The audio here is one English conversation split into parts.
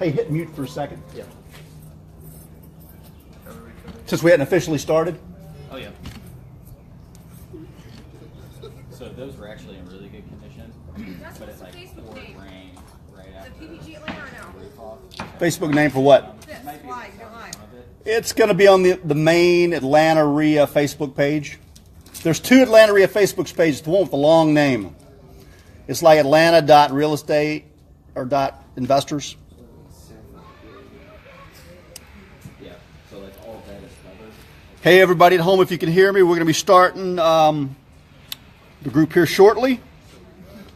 Hey, hit mute for a second. Yeah. Since we hadn't officially started. Oh yeah. So those were actually in really good condition, but it's like poured rain right after. The PPG Atlanta or no? Facebook name for what? This, live, go live. It's going to be on the main Atlanta RIA Facebook page. There's two Atlanta RIA Facebook pages. The one with the long name. It's like Atlanta.realestate or .investors. Yeah. So like all of that is covered. Hey, everybody at home, if you can hear me, we're going to be starting the group here shortly.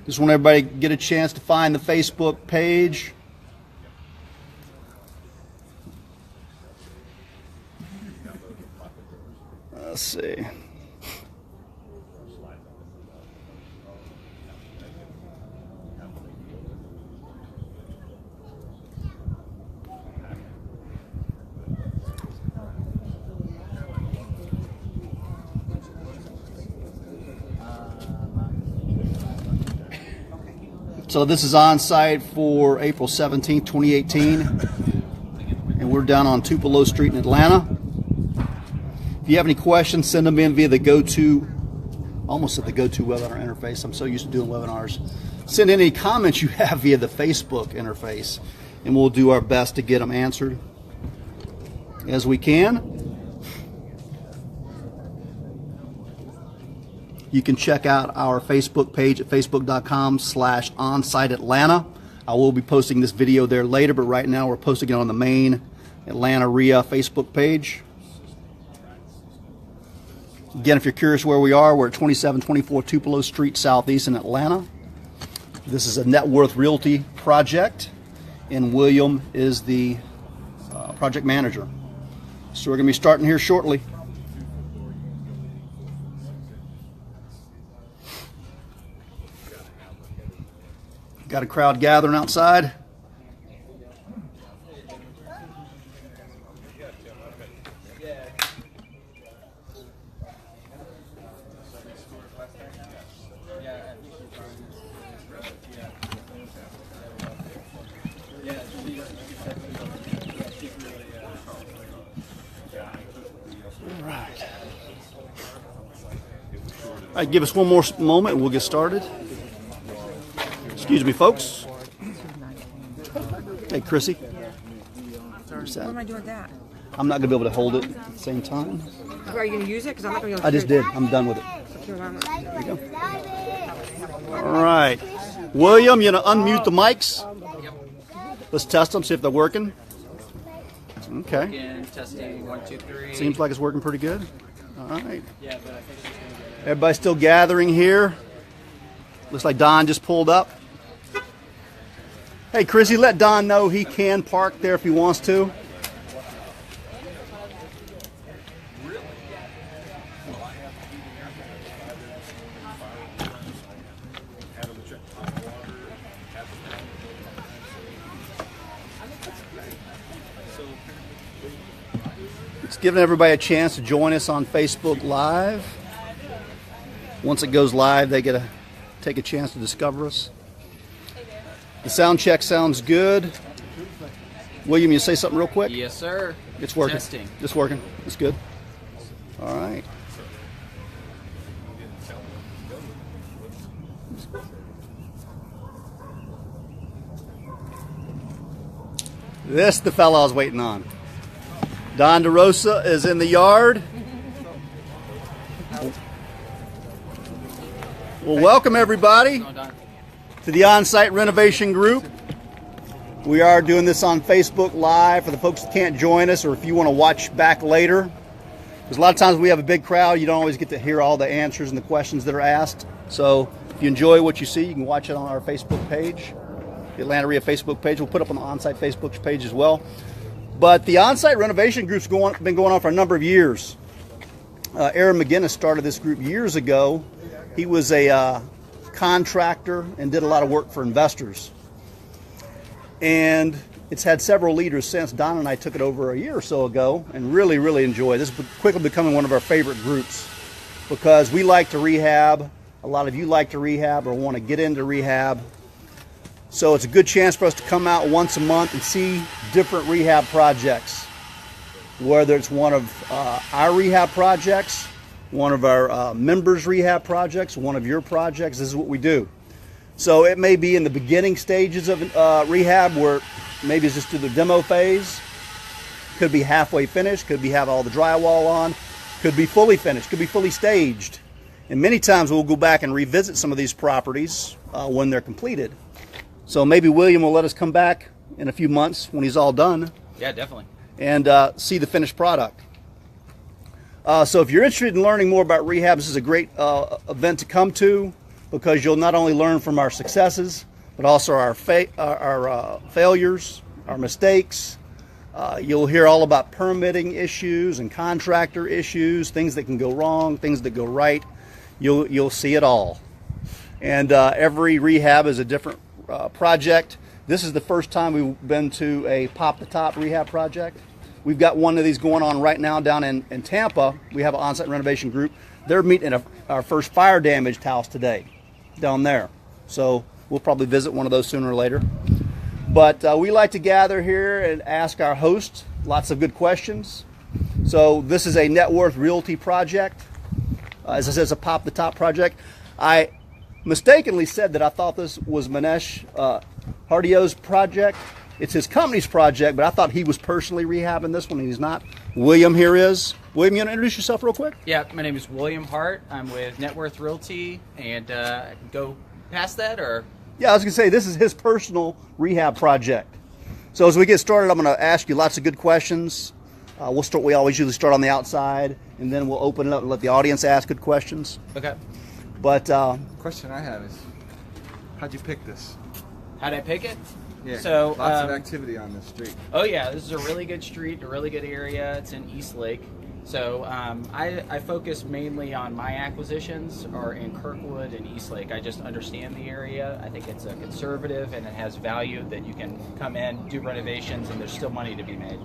Just want everybody to get a chance to find the Facebook page. Let's see. So this is Onsite for April 17th, 2018. And we're down on Tupelo Street in Atlanta. If you have any questions, send them in via the almost at the GoToWebinar interface. I'm so used to doing webinars. Send in any comments you have via the Facebook interface, and we'll do our best to get them answered as we can. You can check out our Facebook page at facebook.com/OnsiteAtlanta. I will be posting this video there later, but right now we're posting it on the main Atlanta RIA Facebook page. Again, if you're curious where we are, we're at 2724 Tupelo Street Southeast in Atlanta. This is a net worth realty project, and William is the project manager. So we're going to be starting here shortly. Got a crowd gathering outside. All right, give us one more moment and we'll get started. Excuse me, folks. Hey, Chrissy. What am I doing with that? I'm not going to be able to hold it at the same time. Are you going to use it? Because I'm not going to be able to I just did. I'm done with it. There you go. All right. William, you know, unmute the mics. Let's test them, see if they're working. Okay. Again, testing 1, 2, 3. Seems like it's working pretty good. All right. Yeah, but I think it's gonna get Everybody's still gathering here. Looks like Don just pulled up. Hey, Chrissy, let Don know he can park there if he wants to. It's giving everybody a chance to join us on Facebook Live. Once it goes live, they get to take a chance to discover us. The sound check sounds good. William, you say something real quick? Yes, sir. It's working. Testing. It's working. It's good. All right. This is the fella I was waiting on. Don DeRosa is in the yard. Well, welcome everybody to the Onsite Renovation Group. We are doing this on Facebook Live for the folks that can't join us, or if you want to watch back later. Because a lot of times we have a big crowd, you don't always get to hear all the answers and the questions that are asked. So if you enjoy what you see, you can watch it on our Facebook page, the Atlanta RIA Facebook page. We'll put up on the Onsite Facebook page as well. But the Onsite Renovation Group's been going on for a number of years. Aaron McGinnis started this group years ago. He was a contractor and did a lot of work for investors. And it's had several leaders since. Don and I took it over a year or so ago and really, really enjoyed it. This is quickly becoming one of our favorite groups because we like to rehab. A lot of you like to rehab or want to get into rehab. So it's a good chance for us to come out once a month and see different rehab projects. Whether it's one of our rehab projects, one of our members' rehab projects, one of your projects, this is what we do. So it may be in the beginning stages of rehab where maybe it's just through the demo phase. Could be halfway finished, could be have all the drywall on, could be fully finished, could be fully staged. And many times we'll go back and revisit some of these properties when they're completed. So maybe William will let us come back in a few months when he's all done. Yeah, definitely. And see the finished product. So if you're interested in learning more about rehab, this is a great event to come to, because you'll not only learn from our successes, but also our failures, our mistakes. You'll hear all about permitting issues and contractor issues, things that can go wrong, things that go right. You'll see it all. And every rehab is a different project. This is the first time we've been to a pop-the-top rehab project. We've got one of these going on right now down in Tampa. We have an on-site renovation group. They're meeting at our first fire-damaged house today down there. So we'll probably visit one of those sooner or later. But we like to gather here and ask our host lots of good questions. So this is a net worth realty project. As I said, it's a pop-the-top project. I mistakenly said that I thought this was Manesh Hardio's project. It's his company's project, but I thought he was personally rehabbing this one, and he's not. William here is. William, you want to introduce yourself real quick? Yeah, my name is William Hart. I'm with Net Worth Realty, and I can go past that, or? Yeah, I was going to say, this is his personal rehab project. So as we get started, I'm going to ask you lots of good questions. We always usually start on the outside, and then we'll open it up and let the audience ask good questions. Okay. But question I have is, how'd you pick this? How'd I pick it? Yeah, so lots of activity on this street. Oh yeah, this is a really good street, a really good area. It's in East Lake. So I focus mainly on my acquisitions are in Kirkwood and East Lake. I just understand the area. I think it's a conservative and it has value that you can come in, do renovations, and there's still money to be made.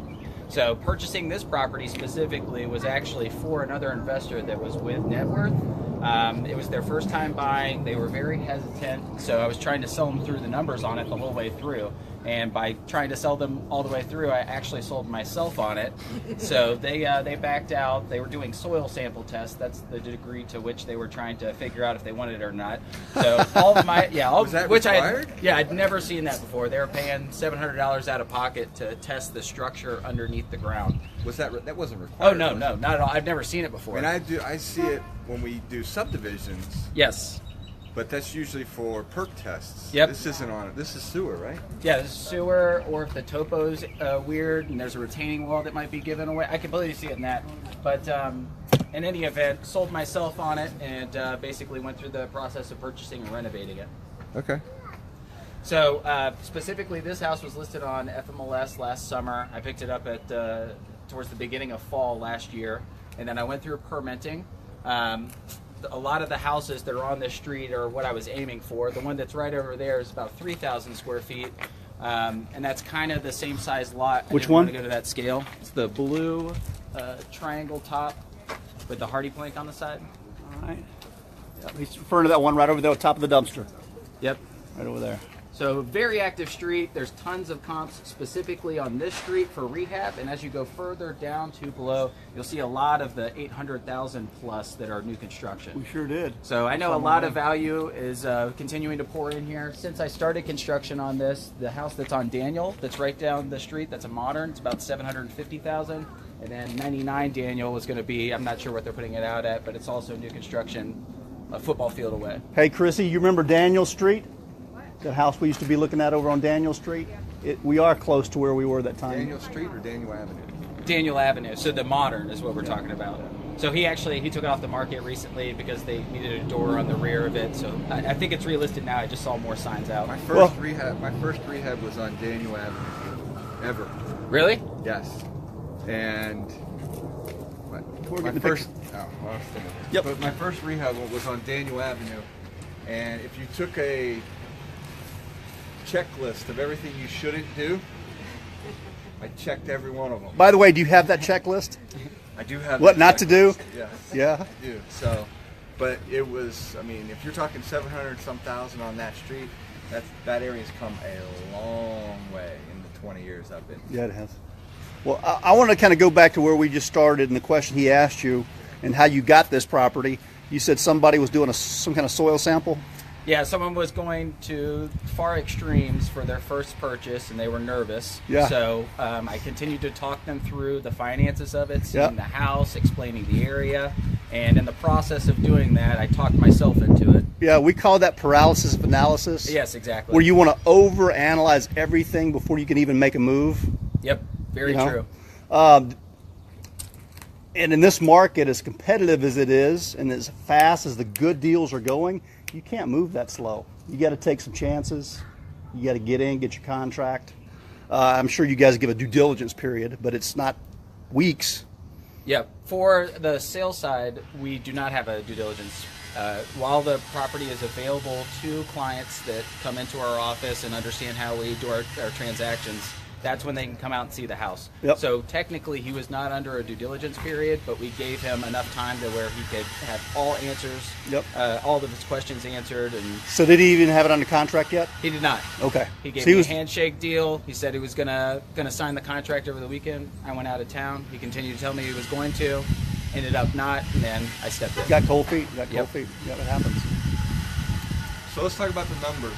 So purchasing this property specifically was actually for another investor that was with Net Worth. It was their first time buying. They were very hesitant, so I was trying to sell them through the numbers on it the whole way through. And by trying to sell them all the way through, I actually sold myself on it. So they backed out. They were doing soil sample tests. That's the degree to which they were trying to figure out if they wanted it or not. So all of my was that required? I'd never seen that before. They were paying $700 out of pocket to test the structure underneath the ground. That wasn't required? Oh no, not at all. I've never seen it before. And I see it when we do subdivisions. Yes. But that's usually for perk tests. Yep. This isn't on it. This is sewer, right? Yeah, this is sewer, or if the topo's weird and there's a retaining wall that might be given away. I completely see it in that. But in any event, sold myself on it and basically went through the process of purchasing and renovating it. Okay. So specifically, this house was listed on FMLS last summer. I picked it up at towards the beginning of fall last year, and then I went through permitting. A lot of the houses that are on this street are what I was aiming for. The one that's right over there is about 3,000 square feet, and that's kind of the same size lot. Which one? I didn't want to go to that scale. It's the blue triangle top with the hardy plank on the side. all right. Yeah, he's referring to that one right over there at the top of the dumpster. Yep. Right over there. So very active street. There's tons of comps specifically on this street for rehab, and as you go further down to below, you'll see a lot of the 800,000 plus that are new construction. We sure did. So I know a lot of value is continuing to pour in here. Since I started construction on this, the house that's on Daniel, that's right down the street, that's a modern, it's about 750,000. And then 99 Daniel is going to be, I'm not sure what they're putting it out at, but it's also new construction, a football field away. Hey, Chrissy, you remember Daniel Street? That house we used to be looking at over on Daniel Street? We are close to where we were that time. Daniel Street or Daniel Avenue? Daniel Avenue. So the modern is what we're talking about. So he took it off the market recently because they needed a door on the rear of it. So I think it's relisted now. I just saw more signs out. My first rehab was on Daniel Avenue. Ever. Really? Yes. And Yep. But my first rehab was on Daniel Avenue, and if you took a checklist of everything you shouldn't do, I checked every one of them. By the way, do you have that checklist? I do have What that not to do? checklist. Yes. Yeah. I do. So, but it was, I mean, if you're talking 700 some thousand on that street, that area's come a long way in the 20 years I've been. Yeah, it has. Well, I want to kind of go back to where we just started and the question he asked you and how you got this property. You said somebody was doing some kind of soil sample? Yeah, someone was going to far extremes for their first purchase, and they were nervous. Yeah. So I continued to talk them through the finances of it, seeing Yep. the house, explaining the area, and in the process of doing that, I talked myself into it. Yeah, we call that paralysis of analysis. Yes, exactly. Where you want to overanalyze everything before you can even make a move. Yep, very You know? true. And in this market, as competitive as it is and as fast as the good deals are going, you can't move that slow. You got to take some chances. You got to get in, get your contract. I'm sure you guys give a due diligence period, but it's not weeks. Yep. For the sale side, we do not have a due diligence. While the property is available to clients that come into our office and understand how we do our transactions, that's when they can come out and see the house. Yep. So technically he was not under a due diligence period, but we gave him enough time to where he could have all answers, Yep. all of his questions answered. And So did he even have it under contract yet? he did not. Okay. He gave So he me was- a handshake deal. He said he was gonna sign the contract over the weekend. I went out of town. He continued to tell me he was going to. Ended up not, and then I stepped in. Got cold feet. Got cold Yep. feet. Yeah, that happens. So let's talk about the numbers.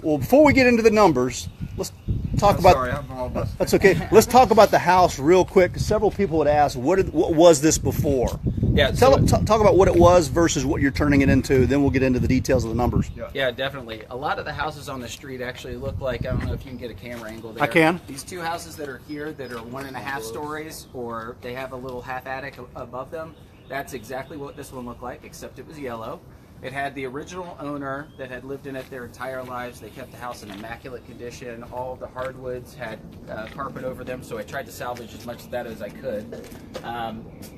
Well, before we get into the numbers, let's talk about. Sorry, I'm all busted. That's okay. Let's talk about the house real quick. Several people would ask, what was this before? Yeah, Talk about what it was versus what you're turning it into. Then we'll get into the details of the numbers. Yeah, definitely. A lot of the houses on the street actually look like, I don't know if you can get a camera angle there. I can. These two houses that are here that are 1.5 stories, or they have a little half attic above them, that's exactly what this one looked like, except it was yellow. It had the original owner that had lived in it their entire lives. They kept the house in immaculate condition. All of the hardwoods had carpet over them, so I tried to salvage as much of that as I could.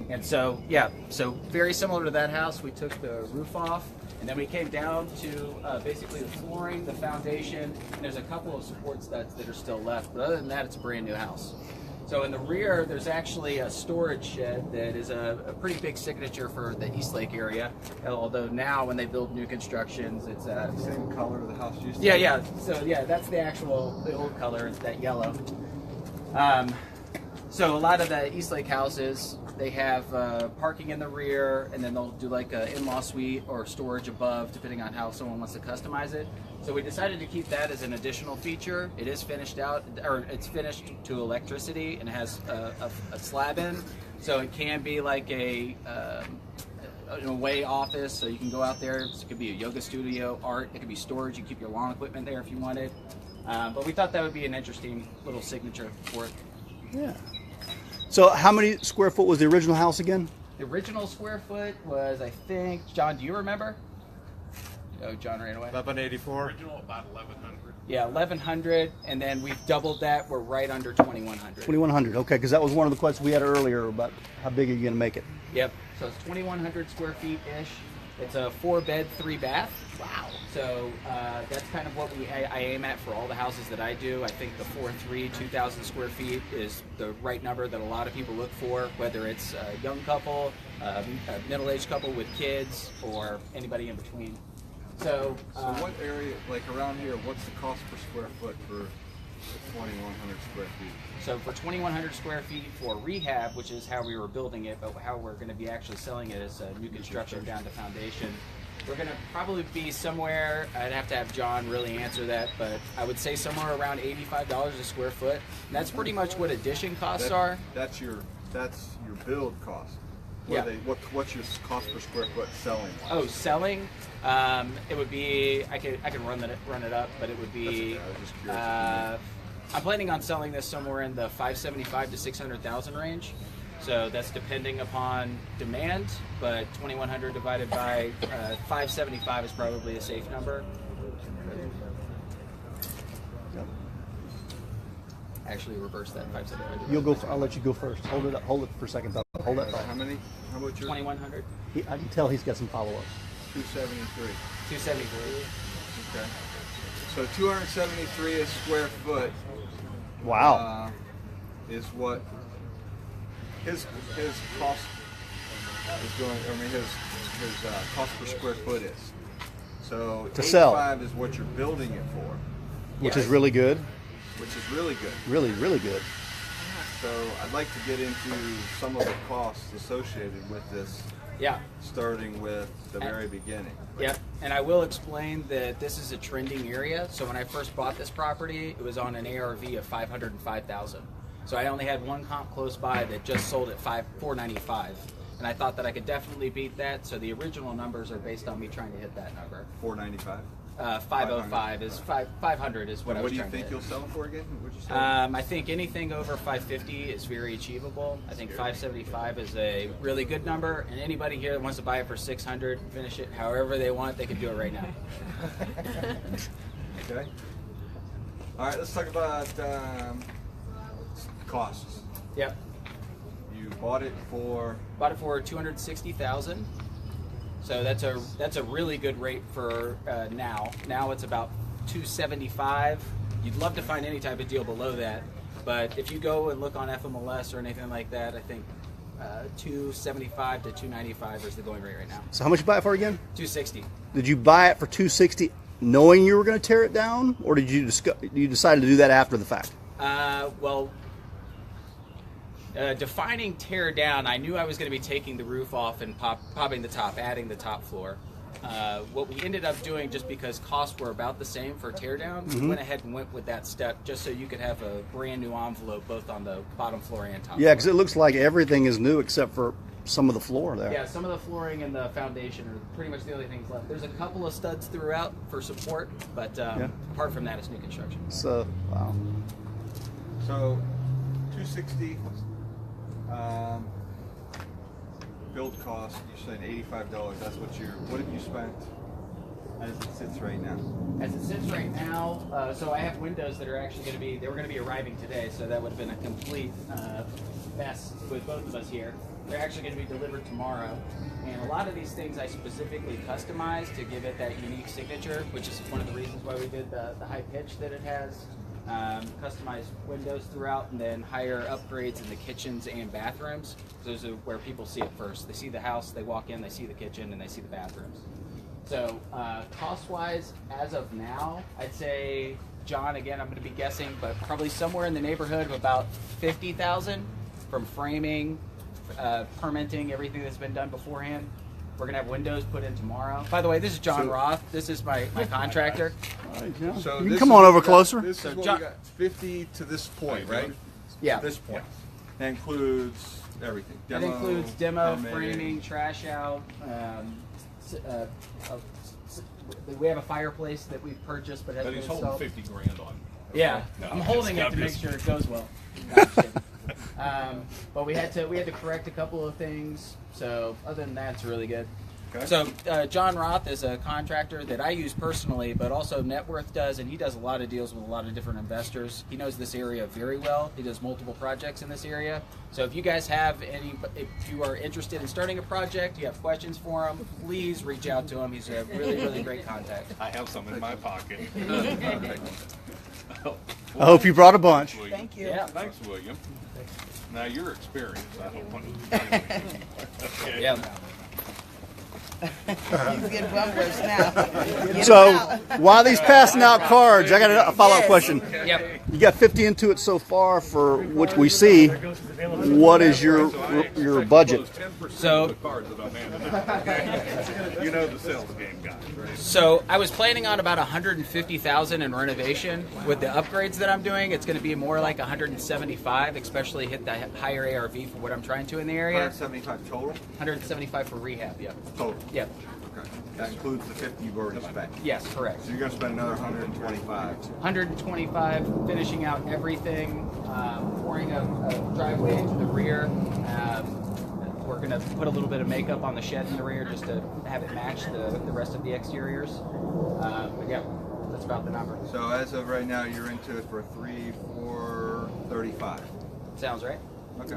And so, yeah, so very similar to that house, we took the roof off, and then we came down to basically the flooring, the foundation, and there's a couple of support studs that are still left. But other than that, it's a brand new house. So in the rear, there's actually a storage shed that is a pretty big signature for the East Lake area. Although now, when they build new constructions, it's Same color the house used to yeah, be. yeah. So yeah, that's the old color. It's that yellow. So a lot of the East Lake houses, they have parking in the rear, and then they'll do like an in-law suite or storage above, depending on how someone wants to customize it. So we decided to keep that as an additional feature. It is finished out, or it's finished to electricity, and it has a slab in, so it can be like an away office. So you can go out there. It could be a yoga studio, art. It could be storage. You keep your lawn equipment there if you wanted. But we thought that would be an interesting little signature for it. Yeah. So how many square foot was the original house again? The original square foot was, I think, John, do you remember? Oh, John ran away. 1184. Original about 1100. Yeah, 1,100, and then we've doubled that. We're right under 2,100. 2,100. Okay, because that was one of the questions we had earlier about how big are you going to make it? Yep. So it's 2,100 square feet ish. It's a 4-bed, 3-bath. Wow. So that's kind of what I aim at for all the houses that I do. I think the 4.3, 2,000 square feet is the right number that a lot of people look for, whether it's a young couple, a middle-aged couple with kids, or anybody in between. So What area, like around here, what's the cost per square foot for the 2,100 square feet? So for 2,100 square feet for rehab, which is how we were building it, but how we're going to be actually selling it as a new construction down to foundation, we're going to probably be somewhere, I'd have to have John really answer that, but I would say somewhere around $85 a square foot. And that's pretty much what addition costs are. That's your build cost. Yeah. What's your cost per square foot selling? Oh, selling? It would be, I can run it up, but it would be, That's okay, I was just curious. I'm planning on selling this somewhere in the 575 to 600,000 range. So that's depending upon demand, but 2,100 divided by 575 is probably a safe number. Yep. Actually, reverse that 575. You'll go. I'll let you go first. Hold it up. Hold it for a second. Hold that thought. How many? How about your 2,100, I can tell he's got some follow-ups. 273? 273. Okay. So 273 a square foot. Wow. Is what his cost is going. I mean his cost per square foot is. So to sell, 85 is what you're building it for, which is really good. which is really good. Really, really good. So I'd like to get into some of the costs associated with this, Yeah. starting with the very beginning. Yeah, and I will explain that this is a trending area. So when I first bought this property, it was on an ARV of 505,000. So I only had one comp close by that just sold at 495, and I thought that I could definitely beat that. So the original numbers are based on me trying to hit that number. 495. 505 is 500 is what I was What do you trying to think hit. you'll sell for again? What'd you say? I think anything over 550 is very achievable. I think 575 is a really good number, and anybody here that wants to buy it for 600, finish it however they want, they can do it right now. Okay. All right, let's talk about costs. Yep. You bought it for Bought it for 260,000. So that's a really good rate for now. Now it's about 275. You'd love to find any type of deal below that, but if you go and look on FMLS or anything like that, I think 275 to 295 is the going rate right now. So how much you buy it for again? 260. Did you buy it for 260 knowing you were going to tear it down, or did you decide to do that after the fact? Well, defining tear down, I knew I was going to be taking the roof off and popping the top, adding the top floor. What we ended up doing, just because costs were about the same for tear down, we went ahead and went with that step just so you could have a brand new envelope both on the bottom floor and top Yeah, floor. because it looks like everything is new except for some of the floor there. Yeah, some of the flooring and the foundation are pretty much the only things left. There's a couple of studs throughout for support, but apart from that, it's new construction. So, wow. so 260. Build cost. You're saying $85. That's what What have you spent as it sits right now? As it sits right now, so I have windows that are actually going to be, they were going to be arriving today, so that would have been a complete mess with both of us here. They're actually going to be delivered tomorrow. And a lot of these things I specifically customized to give it that unique signature, which is one of the reasons why we did the high pitch that it has. Customized windows throughout, and then higher upgrades in the kitchens and bathrooms. Those are where people see it first. They see the house, they walk in, they see the kitchen, and they see the bathrooms. So cost-wise, as of now, I'd say, John, again, I'm going to be guessing, but probably somewhere in the neighborhood of about $50,000 from framing, permitting, everything that's been done beforehand. We're going to have windows put in tomorrow. By the way, this is John Roth. This is my contractor. So You can this come is on what over we got- closer. This So is what John- we got. 50 to this point, right? Yeah. To this point. That includes everything. That includes demo, permitting. framing, trash out. We have a fireplace that we've purchased but hasn't But been he's holding installed. 50 grand on. Yeah, No, I'm holding it I'm to make just- sure it goes well. No, I'm just kidding. But we had to correct a couple of things. So other than that, it's really good. Okay. So John Roth is a contractor that I use personally, but also Net Worth does, and he does a lot of deals with a lot of different investors. He knows this area very well. He does multiple projects in this area. So if you guys have if you are interested in starting a project, you have questions for him, please reach out to him. He's a really, really great contact. I have some in my pocket. I hope you brought a bunch. William. Thank you. Yeah. Thanks, William. Now your experience, I don't want to. Okay. Yeah. He's getting bumpers now. So, while these passing out cards, I got a follow-up question. Yep. You got 50 into it so far for what we see. What is your budget? So Cards that I'm handing out. You know the sales game, guys, right? So I was planning on about 150,000 in renovation. With the upgrades that I'm doing, it's going to be more like 175, especially hit the higher ARV for what I'm trying to in the area. 175 total? 175 for rehab, yeah. Total. Yep. Okay. That includes the 50 you've already spent. Yes, correct. So you're going to spend another 125. 125, finishing out everything, pouring a driveway into the rear. We're going to put a little bit of makeup on the shed in the rear just to have it match the rest of the exteriors. But yeah, that's about the number. So as of right now, you're into it for 435. Sounds right. Okay.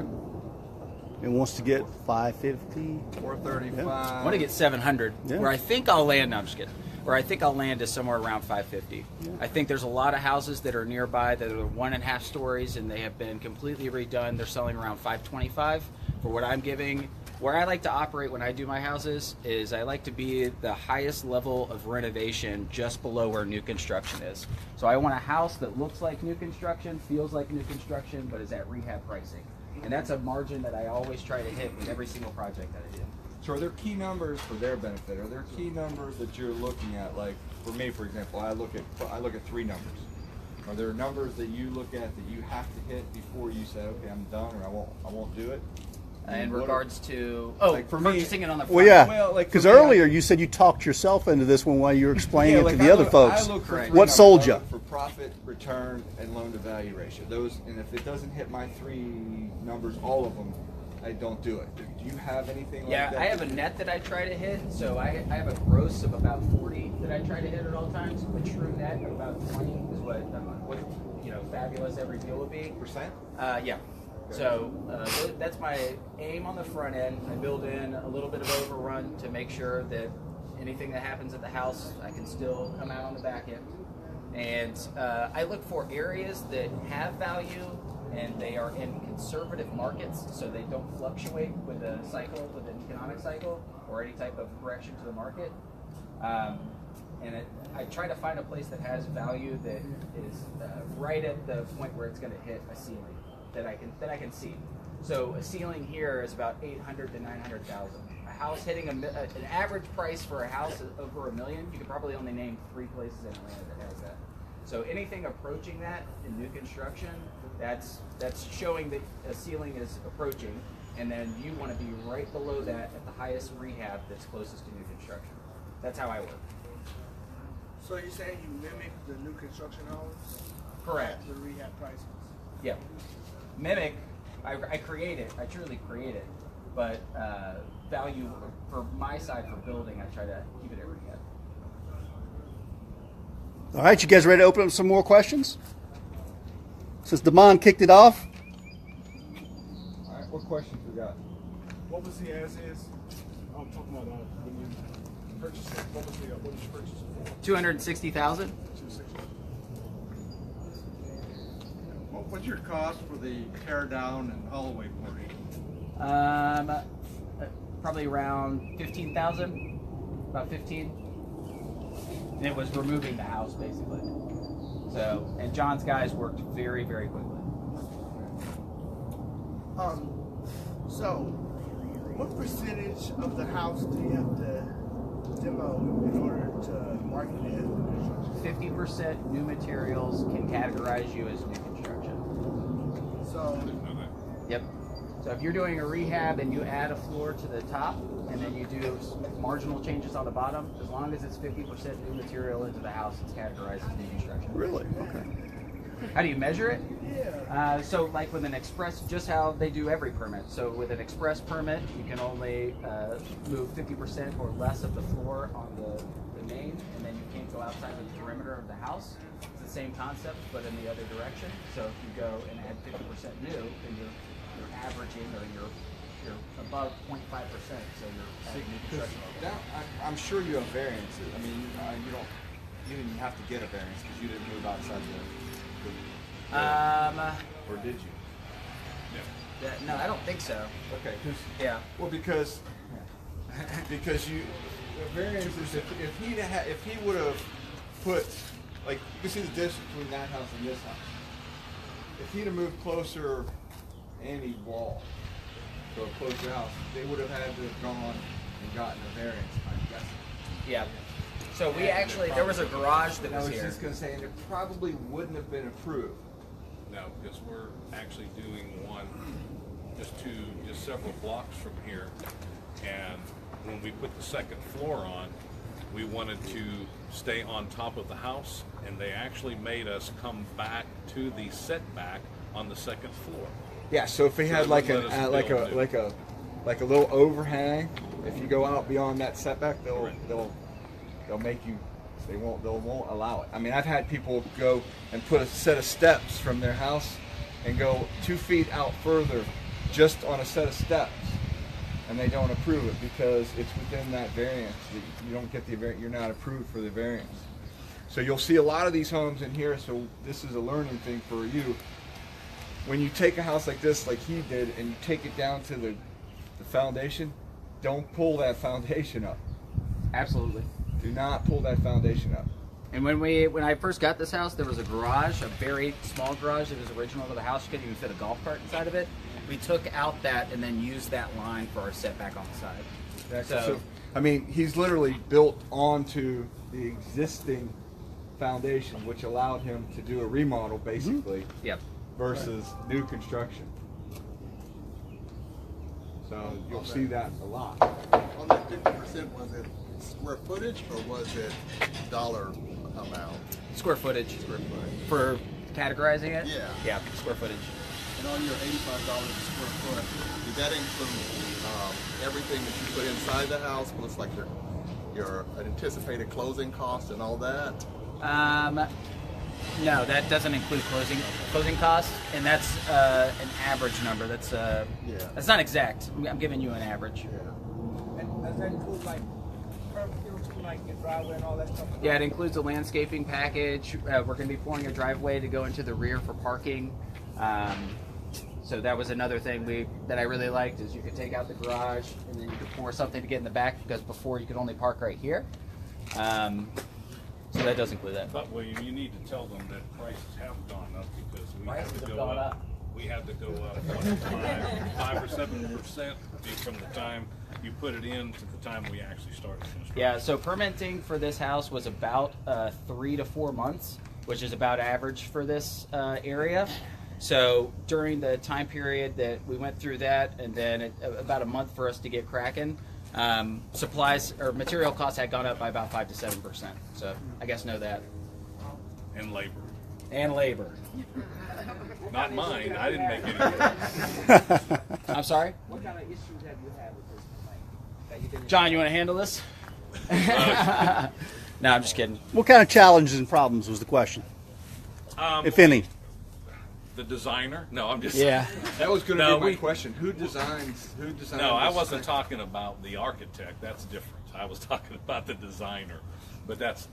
It wants to get 550. 435. I want to get 700. Yeah. Where I think I'll land, no, I'm just kidding. Where I think I'll land is somewhere around 550. I think there's a lot of houses that are nearby that are 1.5 stories and they have been completely redone. They're selling around 525. for what I'm giving. Where I like to operate when I do my houses is I like to be the highest level of renovation just below where new construction is. So I want a house that looks like new construction, feels like new construction, but is at rehab pricing. And that's a margin that I always try to hit with every single project that I do. So are there key numbers for their benefit? Are there key numbers that you're looking at? Like for me, for example, I look at 3 numbers. Are there numbers that you look at that you have to hit before you say, okay, I'm done, or I won't do it? In regards to like for me- purchasing it on the front. Well, yeah, Well, like, because for me, earlier you said you talked yourself into this one while you were explaining it to the I other look- folks. I look for Right. 3 What numbers. sold I you? look for profit, return, and loan to value ratio. Those, and if it doesn't hit my 3 numbers, all of them, I don't do it. Do you have anything like Yeah, that? I have a net that I try to hit. So I have a gross of about 40 that I try to hit at all times. A true net of about 20 is what fabulous every deal would be. percent. Yeah. So that's my aim on the front end. I build in a little bit of overrun to make sure that anything that happens at the house, I can still come out on the back end. And I look for areas that have value and they are in conservative markets, so they don't fluctuate with a cycle, with an economic cycle, or any type of correction to the market. I try to find a place that has value that is right at the point where it's going to hit a ceiling that I can see. So a ceiling here is about 800 to 900,000. A house hitting an average price for a house is over $1 million. You could probably only name 3 places in Atlanta that has that. So anything approaching that in new construction, that's showing that a ceiling is approaching, and then you want to be right below that at the highest rehab that's closest to new construction. That's how I work. So you're saying you mimic the new construction homes? Correct. The rehab prices? Yeah. Mimic, I create it. I truly create it. But value for my side for building, I try to keep it at rehab. All right, you guys ready to open up some more questions? Since Damon kicked it off. All right, what questions we got? What was the as is? I'm talking about when you purchased it. What did you purchase it for? 260,000. 260. What's your cost for the tear down and hallway portion? Probably around 15,000. About 15. And it was removing the house basically. So, and John's guys worked very, very quickly. So, what percentage of the house do you have to demo in order to market it as new construction? 50% new materials can categorize you as new construction. So, Yep. So if you're doing a rehab and you add a floor to the top and then you do marginal changes on the bottom, as long as it's 50% new material into the house, it's categorized as new construction. Really? Okay. How do you measure it? yeah. So like with an express, just how they do every permit. So with an express permit, you can only move 50% or less of the floor on the main, and then you can't go outside of the perimeter of the house. It's the same concept, but in the other direction. So if you go and add 50% new, then you're averaging, or you're above 0.5%. So you're at new construction level. Now, I'm sure you have variances. I mean, you didn't have to get a variance because you didn't move outside or did you? No, I don't think so. Okay. Yeah. Well, because you the variance is if he would have put, like, you can see the distance between that house and this house. If he'd have moved closer any wall to a closer house, they would have had to have gone and gotten a variance, I'm guessing. Yeah. So we actually, there was a garage that I was was here. just going to say, and it probably wouldn't have been approved. No, because we're actually doing one just several blocks from here. And when we put the second floor on, we wanted to stay on top of the house, and they actually made us come back to the setback on the second floor. Yeah, so if he had they like would let us build new. like a little overhang, if you go out beyond that setback, they'll make you. They won't allow it. I mean, I've had people go and put a set of steps from their house and go 2 feet out further just on a set of steps, and they don't approve it because it's within that variance. You don't get the variance. You're not approved for the variance. So you'll see a lot of these homes in here. So this is a learning thing for you. When you take a house like this, like he did, and you take it down to the foundation, don't pull that foundation up. Absolutely. Do not pull that foundation up. And when I first got this house, there was a garage, a very small garage that was original to the house. You couldn't even fit a golf cart inside of it. We took out that and then used that line for our setback on the side. So, I mean, he's literally built onto the existing foundation, which allowed him to do a remodel, basically, Yep. versus new construction. So you'll see that a lot. On that 50%, was it square footage or was it dollar amount? Square footage. Square footage. For categorizing it? Yeah. Yeah, square footage. And on your $85 a square foot, did that include everything that you put inside the house, plus like your anticipated closing costs and all that? No, that doesn't include closing costs, and that's an average number. That's not exact. I'm giving you an average. And does that include like your driveway and all that stuff? Yeah, it includes a landscaping package. We're going to be pouring a driveway to go into the rear for parking. So that was another thing that I really liked, is you could take out the garage and then you could pour something to get in the back, because before you could only park right here. So that does include that. But William, you need to tell them that prices have gone up because we Prices have to have go gone up. up. We had to go up what, 5 or 7% from the time you put it in to the time we actually started construction. Yeah, so permitting for this house was about 3 to 4 months, which is about average for this area. So during the time period that we went through that, and then about a month for us to get cracking, supplies or material costs had gone up by about 5 to 7%. So I guess know that. And labor. And labor. Not mine. I didn't make any. I'm sorry? What kind of issues have you had with this? That you didn't John, you want to handle this? No, I'm just kidding. What kind of challenges and problems was the question, if any? The designer? No, I'm just. Yeah. That was going to No, be my we- question. Who designs? No, I this wasn't thing? talking about the architect. That's different. I was talking about the designer. But that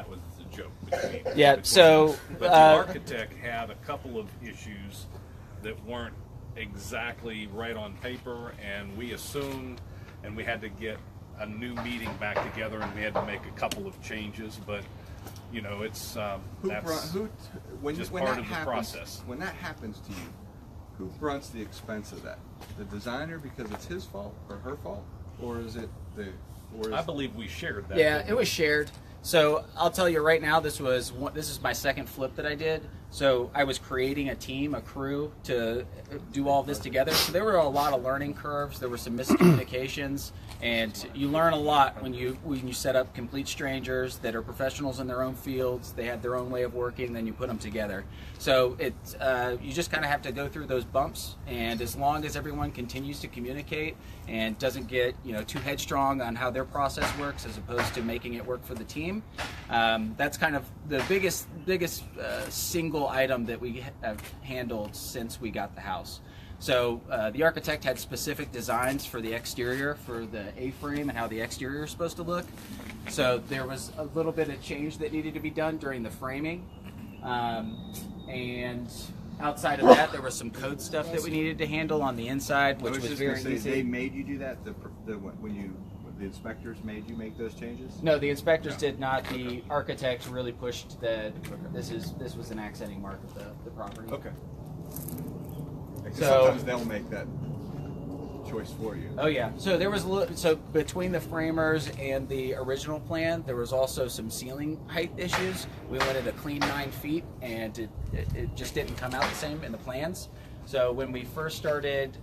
was the joke between. Yeah, between so, us. But the architect had a couple of issues that weren't exactly right on paper, and we assumed, and we had to get a new meeting back together, and we had to make a couple of changes. But you know, it's When just when part that of the happens, process. When that happens to you, who fronts the expense of that? The designer, because it's his fault or her fault, or is it the? Or is I believe we shared that. Yeah, it was shared. So I'll tell you right now, this is my second flip that I did. So I was creating a team, a crew to do all this together. So there were a lot of learning curves. There were some miscommunications, and you learn a lot when you set up complete strangers that are professionals in their own fields. They have their own way of working. Then you put them together. So you just kind of have to go through those bumps. And as long as everyone continues to communicate and doesn't get too headstrong on how their process works, as opposed to making it work for the team, that's kind of the biggest single item that we have handled since we got the house. So the architect had specific designs for the exterior, for the A-frame and how the exterior is supposed to look. So there was a little bit of change that needed to be done during the framing. And outside of that, there was some code stuff that we needed to handle on the inside, which was just very gonna say, easy. they made you do that? When the inspectors made you make those changes? No, the inspectors did not. The architect really pushed that this was an accenting mark of the property. Okay. Because So- sometimes they'll make that choice for you. Oh yeah. So there was so between the framers and the original plan, there was also some ceiling height issues. We wanted a clean 9 feet, and it just didn't come out the same in the plans. So when we first started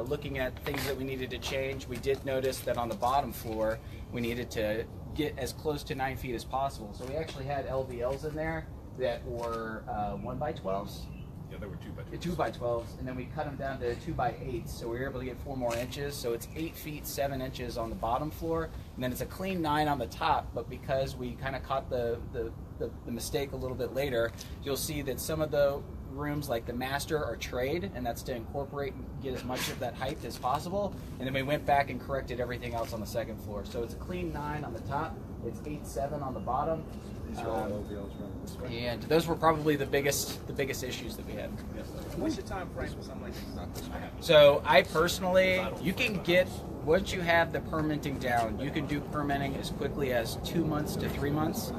looking at things that we needed to change, we did notice that on the bottom floor we needed to get as close to 9 feet as possible. So we actually had LVLs in there that were 1x12s. Yeah, there were 2x2s. 2x12s, and then we cut them down to 2x8s, so we were able to get 4 more inches. So it's 8 feet 7 inches on the bottom floor, and then it's a clean 9 on the top. But because we kind of caught the mistake a little bit later, you'll see that some of the rooms, like the master, are trade, and that's to incorporate and get as much of that height as possible. And then we went back and corrected everything else on the second floor. So it's a clean 9 on the top, it's 8-7 on the bottom, These are all LVLs running this way. And those were probably the biggest issues that we had. What's your time frame for something like this? So I personally, you can get, once you have the permitting down, you can do permitting as quickly as 2 months to 3 months.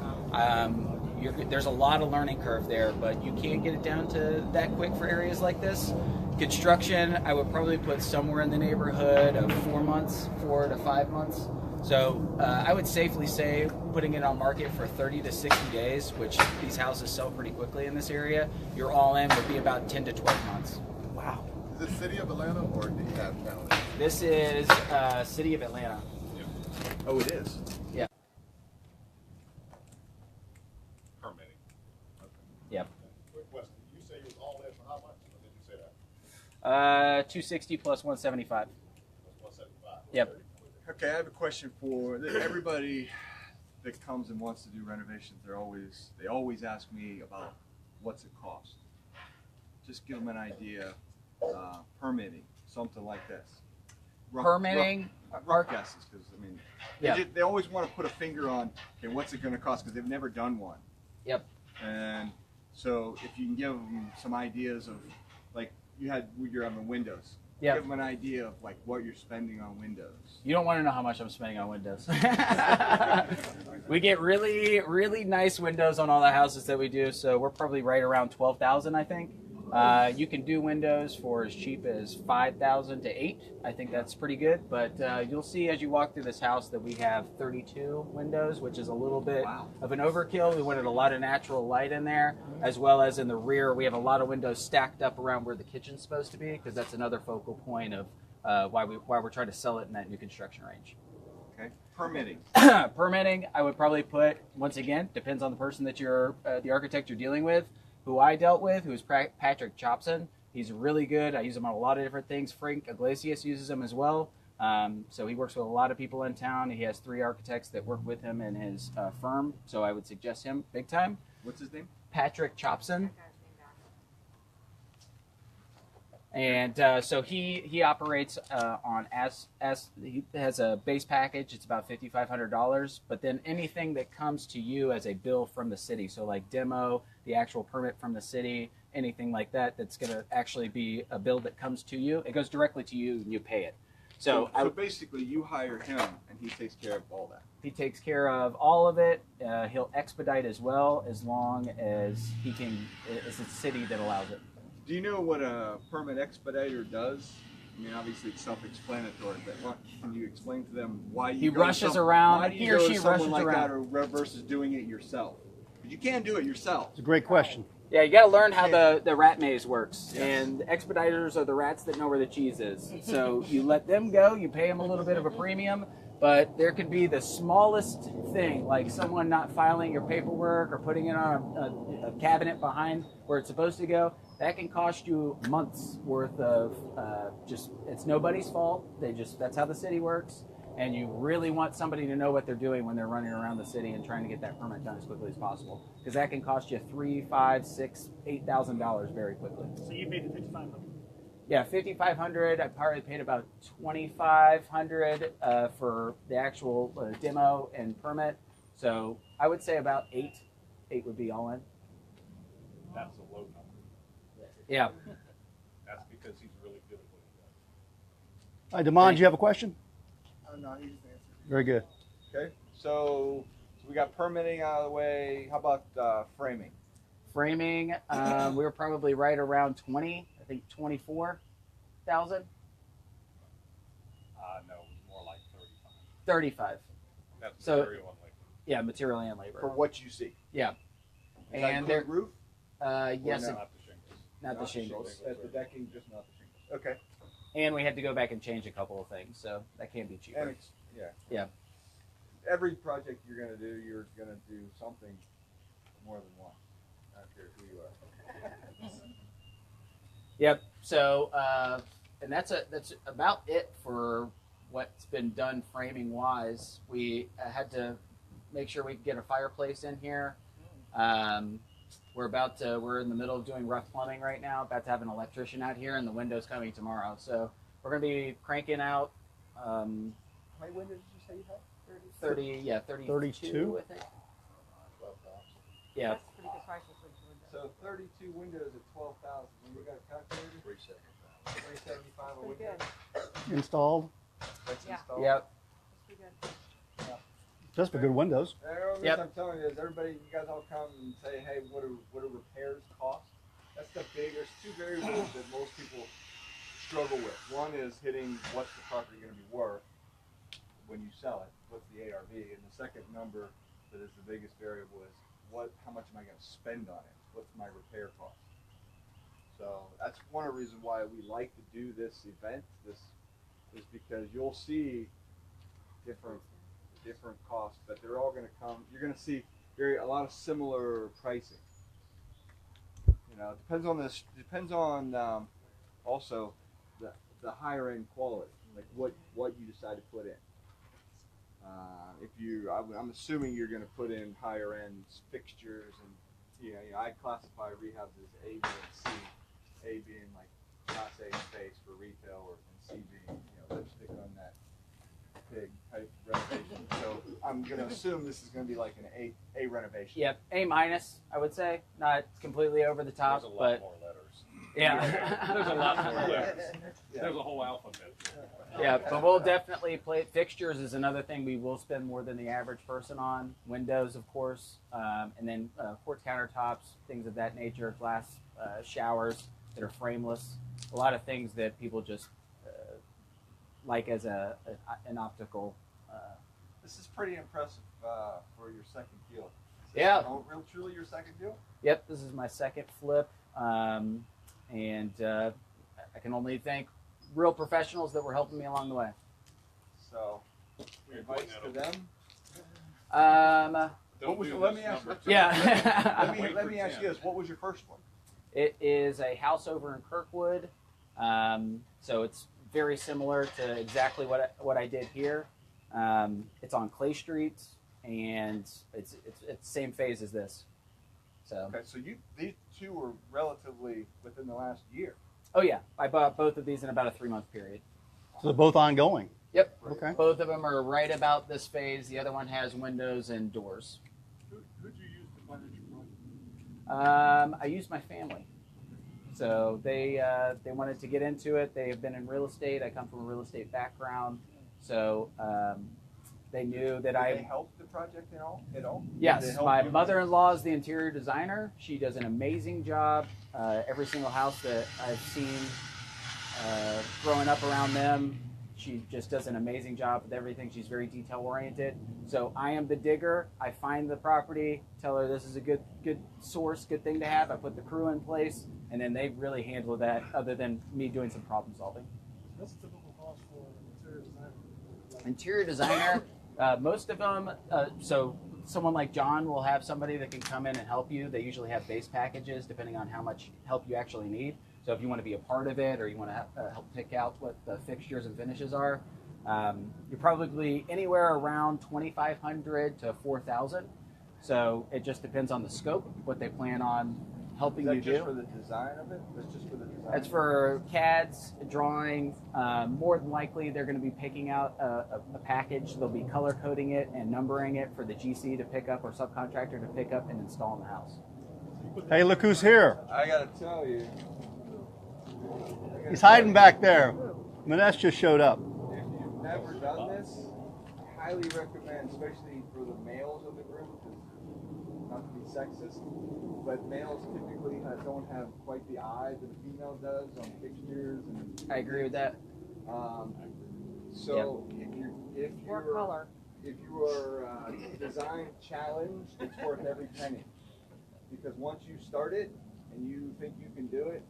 There's a lot of learning curve there, but you can't get it down to that quick for areas like this. Construction, I would probably put somewhere in the neighborhood of 4 months, 4 to 5 months. So I would safely say putting it on market for 30 to 60 days, which these houses sell pretty quickly in this area, your all-in would be about 10 to 12 months. Wow. Is this City of Atlanta or do you have county? This is City of Atlanta. Oh, it is? Yeah. Permitting. Yep. Weston, you say it was all in for how much? Or did you say that? 260 plus 175. It was 175. Yep. Okay, I have a question for everybody that comes and wants to do renovations. They always ask me about what's it cost. Just give them an idea. Permitting, something like this. Permitting, rough guesses, because I mean, Yeah. they always want to put a finger on, okay, what's it going to cost? Because they've never done one. Yep. And so, if you can give them some ideas of, like you're having windows. Yep. Give them an idea of like what you're spending on windows. You don't want to know how much I'm spending on windows. We get really, really nice windows on all the houses that we do, so we're probably right around 12,000, I think. You can do windows for as cheap as 5,000 to 8. I think that's pretty good. But you'll see as you walk through this house that we have 32 windows, which is a little bit of an overkill. We wanted a lot of natural light in there, as well as in the rear. We have a lot of windows stacked up around where the kitchen's supposed to be, because that's another focal point of why we're trying to sell it in that new construction range. Okay. Permitting. Permitting, I would probably put, once again, depends on the person that you're, the architect you're dealing with. Who I dealt with, who's Patrick Chopson. He's really good. I use him on a lot of different things. Frank Iglesias uses him as well. So he works with a lot of people in town. He has 3 architects that work with him in his firm. So I would suggest him big time. What's his name? Patrick Chopson. And so he operates on he has a base package. It's about $5,500. But then anything that comes to you as a bill from the city, so like demo, the actual permit from the city, anything like that, that's going to actually be a bill that comes to you. It goes directly to you, and you pay it. So basically, you hire him, and he takes care of all that. He takes care of all of it. He'll expedite as well, as long as he can. It's a city that allows it. Do you know what a permit expediter does? I mean, obviously it's self-explanatory, but can you explain to them why you rushes around? Why do you go to someone like that versus doing it yourself? Because you can do it yourself. It's a great question. Yeah, you got to learn how the rat maze works. Yes. And the expediters are the rats that know where the cheese is. So you let them go, you pay them a little bit of a premium, but there could be the smallest thing, like someone not filing your paperwork or putting it on a cabinet behind where it's supposed to go. That can cost you months worth of it's nobody's fault. That's how the city works. And you really want somebody to know what they're doing when they're running around the city and trying to get that permit done as quickly as possible. Because that can cost you $3,000, $5,000, $6,000, $8,000 very quickly. So you paid the $5,500? Yeah, $5,500. I probably paid about $2,500 for the actual demo and permit. So I would say about $8 would be all in. That's a low number. Yeah. That's because he's really good at what he does. All right, Damon, do you have a question? Oh, no, he just answered. Very good. Okay, so we got permitting out of the way. How about framing? Framing, we were probably right around 20, I think 24,000. No, it was more like 35. 35. That's So, material and labor. Yeah, material and labor. For what you see. Yeah. Does that include roof? Yes, no? Not the shingles. not the shingles. The decking, just not the shingles. Okay. And we had to go back and change a couple of things, so that can be cheaper. And it's, yeah. Yeah. Every project you're going to do something more than one. I don't care who you are. Yep. So, and that's about it for what's been done framing wise. We had to make sure we could get a fireplace in here. We're in the middle of doing rough plumbing right now. About to have an electrician out here, and the window's coming tomorrow. So we're going to be cranking out. How many windows did you say you had? 32, I think. Yeah. That's a pretty good price for French windows. So 32 windows at 12,000. When you got a calculator, 375 a Pretty window. good. Installed. That's Yeah. installed. Yep. That's pretty good. Just for good windows. Everyone, Yep. I'm telling you is everybody, you guys all come and say, hey, what do repairs cost? That's the big. There's two variables that most people struggle with. One is hitting what's the property going to be worth when you sell it. What's the ARV? And the second number that is the biggest variable is how much am I going to spend on it? What's my repair cost? So that's one of the reasons why we like to do this event. This is because you'll see different costs, but they're all going to come. You're going to see a lot of similar pricing. You know, it depends on also the higher end quality, like what you decide to put in. I'm assuming you're going to put in higher end fixtures, and you know, I classify rehabs as A, B, and C. A being like Class A space for retail, and C being lipstick on that pig type renovation. So I'm going to assume this is going to be like an A renovation. Yep. A minus, I would say. Not completely over the top, There's a lot but more letters. yeah. There's a lot more letters. Yeah. There's a whole alphabet. Yeah, but we'll definitely play. Fixtures is another thing we will spend more than the average person on. Windows, of course, and then quartz countertops, things of that nature, glass showers that are frameless. A lot of things that people just like as an optical. This is pretty impressive for your second deal. Yeah. Real truly your second deal? Yep, this is my second flip, and I can only thank real professionals that were helping me along the way. So, advice to them? Let me ask you. Yeah. let me ask you this. What was your first one? It is a house over in Kirkwood, so it's very similar to exactly what I did here. It's on Clay Street, and it's same phase as this. So. Okay, so these two were relatively within the last year. Oh yeah, I bought both of these in about a 3-month period. So they're both ongoing. Yep. Okay. Both of them are right about this phase. The other one has windows and doors. Who'd you use to finance your project? I used my family. So they wanted to get into it. They have been in real estate. I come from a real estate background. So they knew that Did I they help the project at all? Yes, Did they help my you? mother-in-law is the interior designer. She does an amazing job. Every single house that I've seen growing up around them, she just does an amazing job with everything. She's very detail-oriented. So I am the digger. I find the property, tell her this is a good source, good thing to have. I put the crew in place, and then they really handle that other than me doing some problem solving. What's the typical cost for an interior designer? Interior designer, most of them, so someone like John will have somebody that can come in and help you. They usually have base packages depending on how much help you actually need. So if you want to be a part of it or you want to help pick out what the fixtures and finishes are, you're probably anywhere around $2,500 to $4,000. So it just depends on the scope, what they plan on helping Is that you just do. for the design of it? That's just for the design? It's for CADs, drawing. More than likely, they're going to be picking out a package. They'll be color coding it and numbering it for the GC to pick up or subcontractor to pick up and install in the house. Hey, look who's here. I got to tell you. He's hiding back there. Manesh just showed up. If you've never done this, I highly recommend, especially for the males of the group, because not to be sexist, but males typically don't have quite the eye that a female does on fixtures. And I agree with that. So if Or you're color. if you are design challenged, it's worth every penny. Because once you start it and you think you can do it,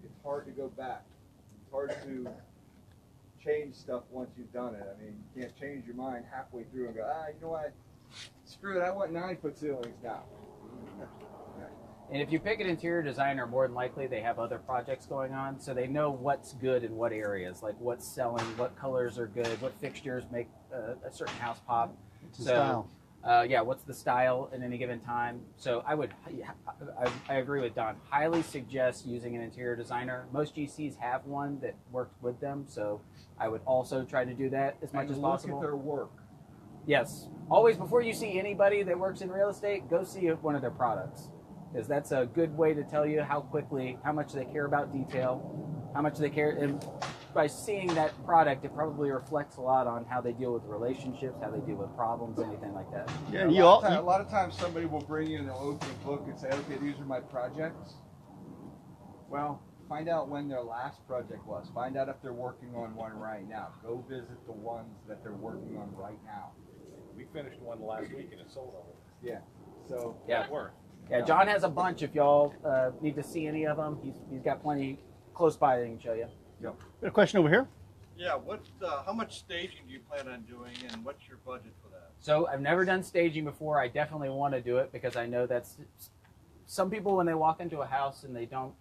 it's hard to go back. It's hard to change stuff once you've done it. I mean, you can't change your mind halfway through and go, you know what, screw it, I want 9-foot ceilings now. And if you pick an interior designer, more than likely they have other projects going on, so they know what's good in what areas, like what's selling, what colors are good, what fixtures make a certain house pop. What's the style? What's the style at any given time? So I agree with Don. Highly suggest using an interior designer. Most GCs have one that works with them, so I would also try to do that as much as possible. Look at their work. Yes. Always, before you see anybody that works in real estate, go see one of their products, because that's a good way to tell you how much they care about detail, how much they care. And by seeing that product, it probably reflects a lot on how they deal with relationships, how they deal with problems, anything like that. Yeah, A lot of times somebody will bring you and they'll open a book and say, okay, these are my projects. Well, find out when their last project was. Find out if they're working on one right now. Go visit the ones that they're working on right now. We finished one last week and it sold already. Yeah. So Yeah. Work. Yeah, John has a bunch. If y'all need to see any of them, he's got plenty close by that he can show you. Yep. Got a question over here. Yeah, how much staging do you plan on doing, and what's your budget for that? So I've never done staging before. I definitely want to do it because I know that's some people when they walk into a house and they don't.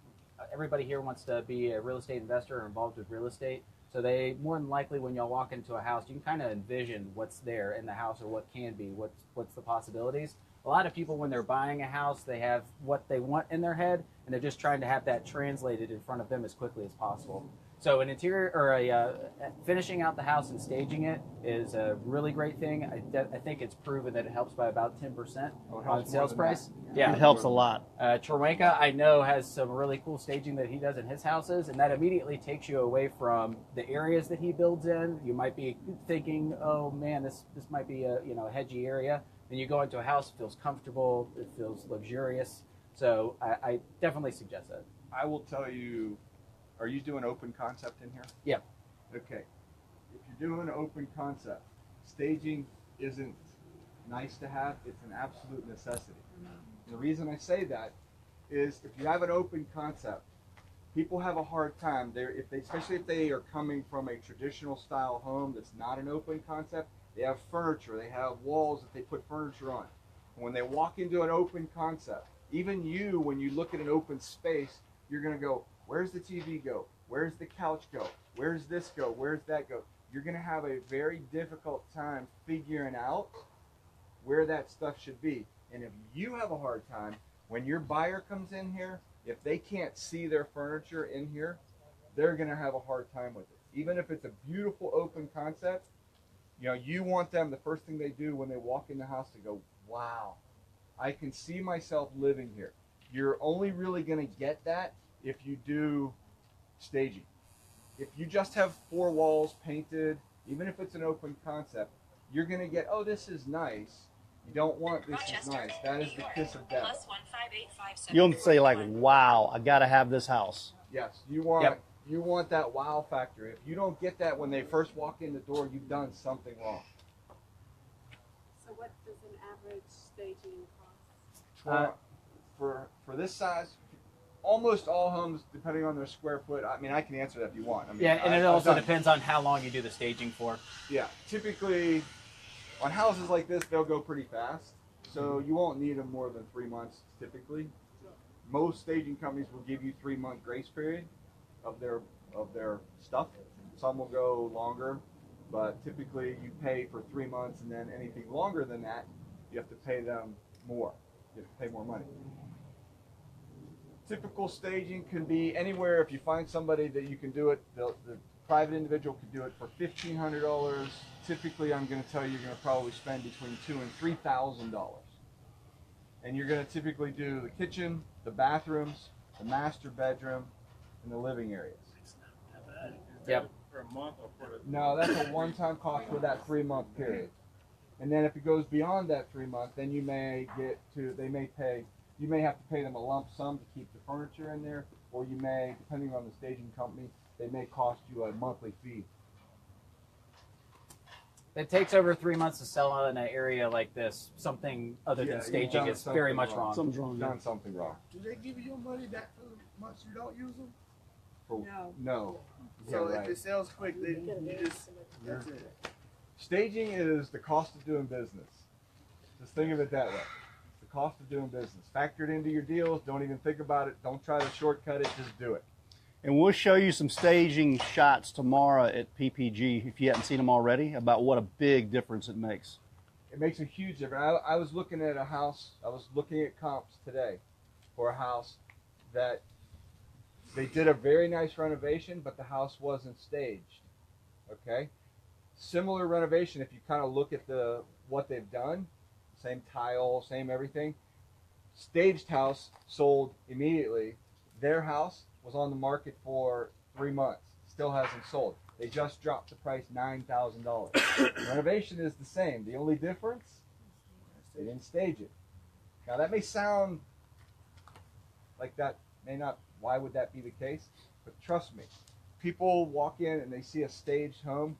Everybody here wants to be a real estate investor or involved with real estate. So they more than likely, when y'all walk into a house, you can kind of envision what's there in the house or what can be, what's the possibilities. A lot of people, when they're buying a house, they have what they want in their head, and they're just trying to have that translated in front of them as quickly as possible. So an interior or finishing out the house and staging it is a really great thing. I think it's proven that it helps by about 10% on sales price. Yeah, It helps a lot. Trawenka, I know, has some really cool staging that he does in his houses, and that immediately takes you away from the areas that he builds in. You might be thinking, oh man, this might be a hedgy area. Then you go into a house, it feels comfortable, it feels luxurious. So I definitely suggest that. I will tell you, are you doing open concept in here? Yeah. Okay. If you're doing open concept, staging isn't nice to have, it's an absolute necessity. The reason I say that is if you have an open concept, people have a hard time especially if they are coming from a traditional style home that's not an open concept. They have furniture, they have walls that they put furniture on. And when they walk into an open concept, even you, when you look at an open space, you're going to go, where's the TV go? Where's the couch go? Where's this go? Where's that go? You're going to have a very difficult time figuring out where that stuff should be. And if you have a hard time, when your buyer comes in here, if they can't see their furniture in here, they're going to have a hard time with it. Even if it's a beautiful open concept, you want them, the first thing they do when they walk in the house, to go, wow, I can see myself living here. You're only really going to get that if you do staging. If you just have 4 walls painted, even if it's an open concept, you're going to get, oh, this is nice. You don't want this is nice. That is the kiss of death. You'll say like, wow, I got to have this house. Yes, you want that wow factor. If you don't get that when they first walk in the door, you've done something wrong. So what does an average staging cost? For this size, almost all homes, depending on their square foot, I mean, I can answer that if you want. I mean, Yeah, and it also depends on how long you do the staging for. Yeah, typically on houses like this, they'll go pretty fast. So you won't need them more than 3 months typically. Most staging companies will give you 3-month grace period of their stuff. Some will go longer, but typically you pay for 3 months, and then anything longer than that, you have to pay them more. You have to pay more money. Typical staging can be anywhere. If you find somebody that you can do it, the private individual can do it for $1,500. Typically, I'm going to tell you, you're going to probably spend between $2,000 and $3,000. And you're going to typically do the kitchen, the bathrooms, the master bedroom, and the living areas. Yep. For a month or for the... No, that's a one-time cost for that 3-month period. And then if it goes beyond that 3 months, then you may you may have to pay them a lump sum to keep the furniture in there, or you may, depending on the staging company, they may cost you a monthly fee. It takes over 3 months to sell in an area like this. Something other than staging is very much wrong. Something's wrong. You've done something wrong. Do they give you your money back for the months you don't use them? No. So Yeah, if right. it sells quick, then that's it. Staging is the cost of doing business. Just think of it that way. The cost of doing business. Factor it into your deals. Don't even think about it. Don't try to shortcut it. Just do it. And we'll show you some staging shots tomorrow at PPG, if you haven't seen them already, about what a big difference it makes. It makes a huge difference. I was looking at a house. I was looking at comps today for a house that they did a very nice renovation, but the house wasn't staged. Okay? similar renovation. If you kind of look at what they've done, same tile, same everything. Staged house sold immediately. Their house was on the market for 3 months. Still hasn't sold. They just dropped the price $9,000. Renovation is the same. The only difference, they didn't stage it. Now that may sound like that may not. Why would that be the case? But trust me, people walk in and they see a staged home.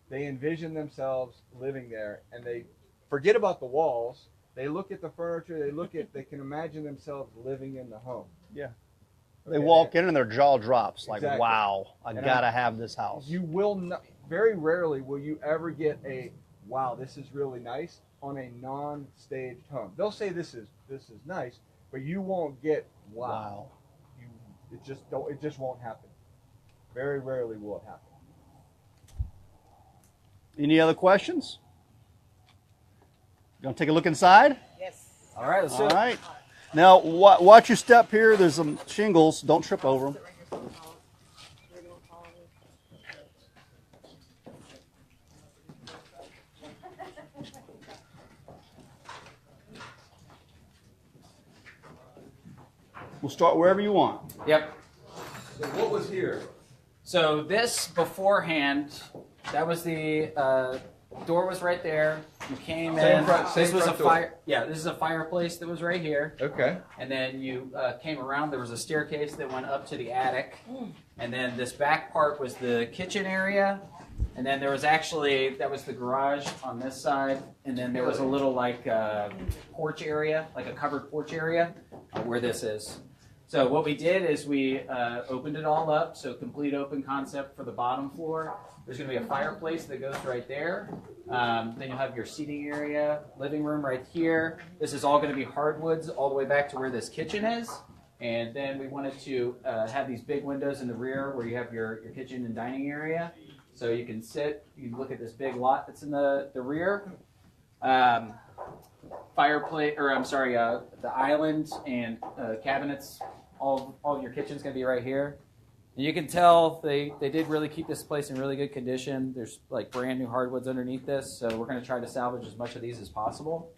They envision themselves living there, and they forget about the walls. They look at the furniture. They can imagine themselves living in the home. Yeah. They walk in and their jaw drops like, Exactly. wow, I gotta have this house. You will not, very rarely will you ever get a, wow, this is really nice on a non-staged home. They'll say this is nice, but you won't get wow. It just won't happen. Very rarely will it happen. Any other questions? You gonna take a look inside? Yes. All right, let's do All it. right. Now, watch your step here. There's some shingles. Don't trip over them. We'll start wherever you want. Yep. So what was here? So this beforehand, that was the door was right there. You came in. This was a fire. Yeah, this is a fireplace that was right here. Okay. And then you came around. There was a staircase that went up to the attic. And then this back part was the kitchen area. And then there was actually, that was the garage on this side. And then there was a little like porch area, like a covered porch area where this is. So what we did is we opened it all up. So complete open concept for the bottom floor. There's going to be a fireplace that goes right there. Then you'll have your seating area, living room right here. This is all going to be hardwoods all the way back to where this kitchen is. And then we wanted to have these big windows in the rear where you have your kitchen and dining area. So you can sit, you can look at this big lot that's in the rear. Fireplace, or I'm sorry, the island and cabinets, all of your kitchen's going to be right here. And you can tell they did really keep this place in really good condition. There's like brand new hardwoods underneath this, so we're going to try to salvage as much of these as possible.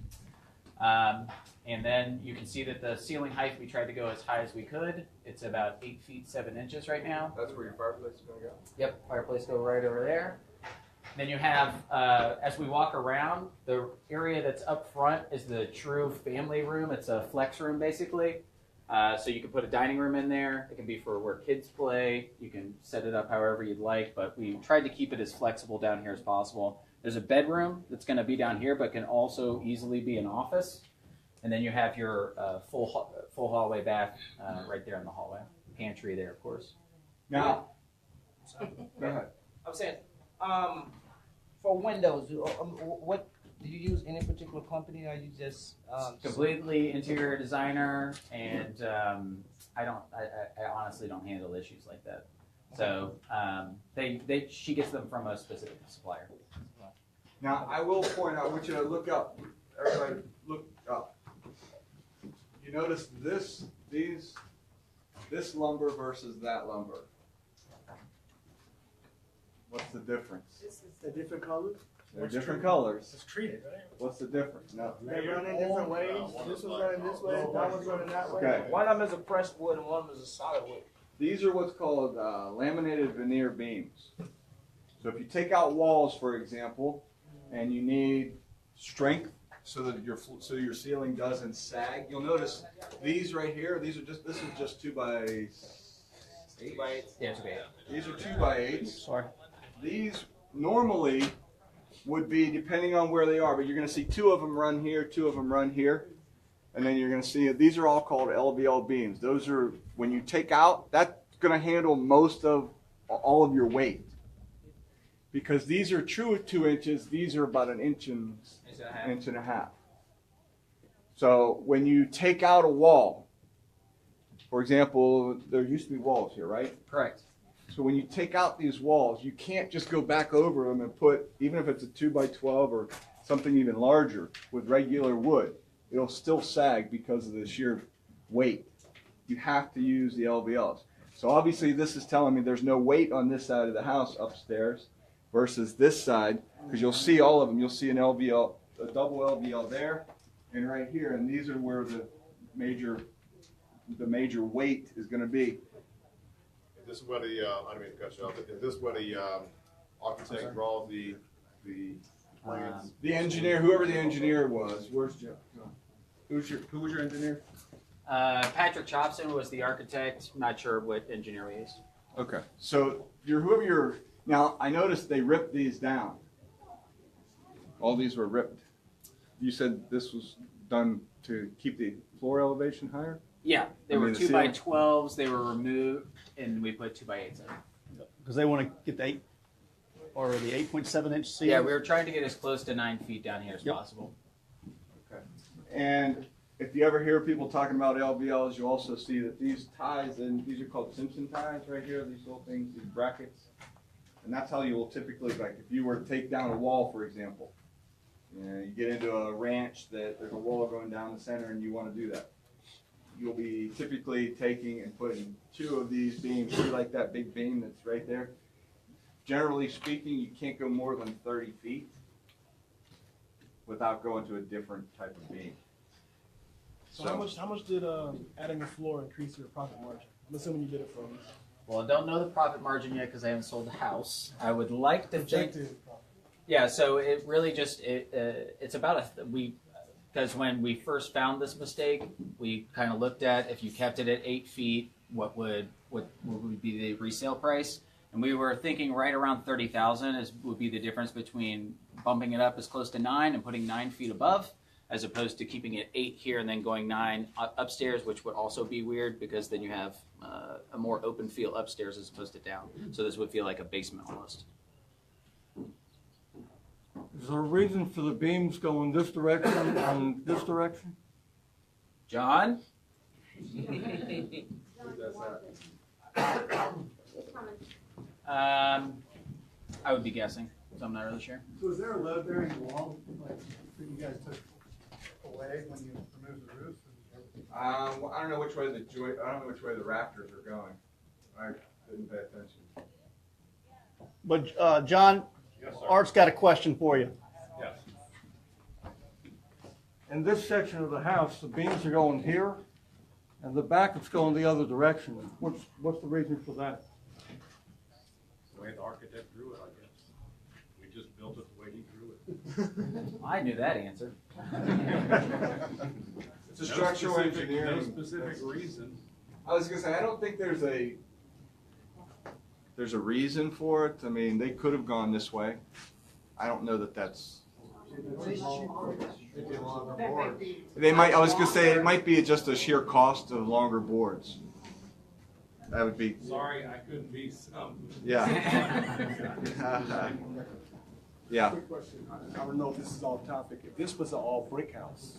And then you can see that the ceiling height, we tried to go as high as we could. It's about 8 feet 7 inches right now. That's where your fireplace is going to go? Yep, fireplace go right over there. Then you have, as we walk around, the area that's up front is the true family room. It's a flex room, basically. So you can put a dining room in there. It can be for where kids play. You can set it up however you'd like, but we tried to keep it as flexible down here as possible. There's a bedroom that's going to be down here, but can also easily be an office. And then you have your full hallway back right there in the hallway. Pantry there, of course. Now, go ahead. I'm saying, for windows, what do you use? Any particular company, or you just completely interior designer? And I honestly don't handle issues like that. So she gets them from a specific supplier. Now, I will point out, I want you to look up. Everybody, look up. You notice this lumber versus that lumber. What's the difference? This is a different color. They're different colors. It's treated, right? What's the difference? No. They run in different ways. This one's running this way, that one's running that way. Okay. one of them is a pressed wood and one of them is a solid wood. These are what's called laminated veneer beams. So if you take out walls, for example, and you need strength so that your ceiling doesn't sag, you'll notice these right here. This is just 2 by 8. 2 by 8. Yeah, 2 by 8. These are 2 by 8. Sorry. These normally would be, depending on where they are, but you're going to see 2 of them run here, 2 of them run here, and then you're going to see these are all called LVL beams. Those are, when you take out, that's going to handle most of all of your weight. Because these are true 2 inches, these are about an inch and a half. So when you take out a wall, for example, there used to be walls here, right? Correct. So when you take out these walls, you can't just go back over them and put, even if it's a 2 by 12 or something even larger with regular wood, it'll still sag because of the sheer weight. You have to use the LVLs. So obviously this is telling me there's no weight on this side of the house upstairs. versus this side, because you'll see all of them. You'll see an LVL, a double LVL there, and right here, and these are where the major weight is going to be. Is this where the, I don't mean to cut you off, but is this where the architect draws the plans? The engineer, whoever the engineer was, where's Jeff? Who was your engineer? Patrick Chopson was the architect. Not sure what engineer we used. Okay, so now I noticed they ripped these down. All these were ripped. You said this was done to keep the floor elevation higher? Yeah, they were 2x12s. They were removed, and we put 2x8s in. Because they want to get the 8.7-inch ceiling. Yeah, we were trying to get as close to 9 feet down here as possible. Okay. And if you ever hear people talking about LVLs, you also see that these ties, and these are called Simpson ties right here, these little things, these brackets. And that's how you will typically, like if you were to take down a wall, for example, you get into a ranch that there's a wall going down the center and you want to do that. You'll be typically taking and putting 2 of these beams, see like that big beam that's right there. Generally speaking, you can't go more than 30 feet without going to a different type of beam. So how much did adding a floor increase your profit margin? I'm assuming you did it from Well, I don't know the profit margin yet because I haven't sold the house. I would like to think. projected profit. Yeah, so it really just it's about because when we first found this mistake, we kind of looked at if you kept it at 8 feet, what would be the resale price, and we were thinking right around 30,000 would be the difference between bumping it up as close to 9 and putting 9 feet above, as opposed to keeping it 8 here and then going 9 upstairs, which would also be weird because then you have a more open feel upstairs as opposed to down. So this would feel like a basement almost. Is there a reason for the beams going this direction and this direction? John? I would be guessing, so I'm not really sure. So is there a load bearing wall like that you guys took away when you removed the roof? I don't know which way the rafters are going. I didn't pay attention. But John, Yes, sir. Art's got a question for you. Yes. In this section of the house, the beams are going here, and the back it's going the other direction. What's the reason for that? The way the architect drew it, I guess. We just built it the way he drew it. I knew that answer. It's a structural engineering. No specific reason. I was gonna say, I don't think there's a reason for it. I mean, they could have gone this way. I don't know that that's. They might. I was gonna say it might be just a sheer cost of longer boards. That would be. Sorry, I couldn't be some. Yeah. Yeah. Quick question. I don't know if this is off topic. If this was an all brick house,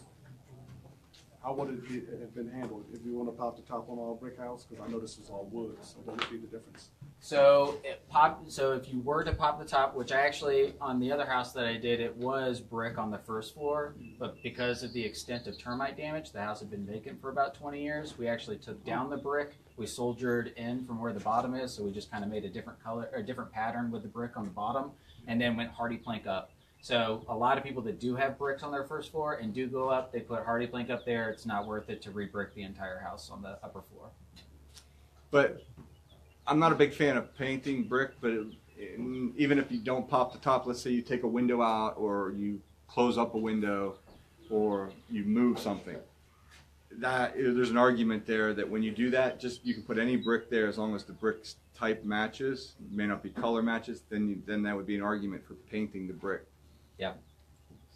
how would it have been handled? If you want to pop the top on all brick house, because I know this is all wood, so what would be the difference? So if you were to pop the top, which I actually, on the other house that I did, it was brick on the first floor, but because of the extent of termite damage, the house had been vacant for about 20 years. We actually took down the brick, we soldiered in from where the bottom is, so we just kind of made a different color, or a different pattern with the brick on the bottom, and then went hardy plank up. So a lot of people that do have bricks on their first floor and do go up, they put hardy plank up there. It's not worth it to re-brick the entire house on the upper floor. But I'm not a big fan of painting brick, but even if you don't pop the top, let's say you take a window out or you close up a window or you move something, there's an argument there that when you do that, you can put any brick there as long as the brick type matches, may not be color matches, then that would be an argument for painting the brick. Yeah.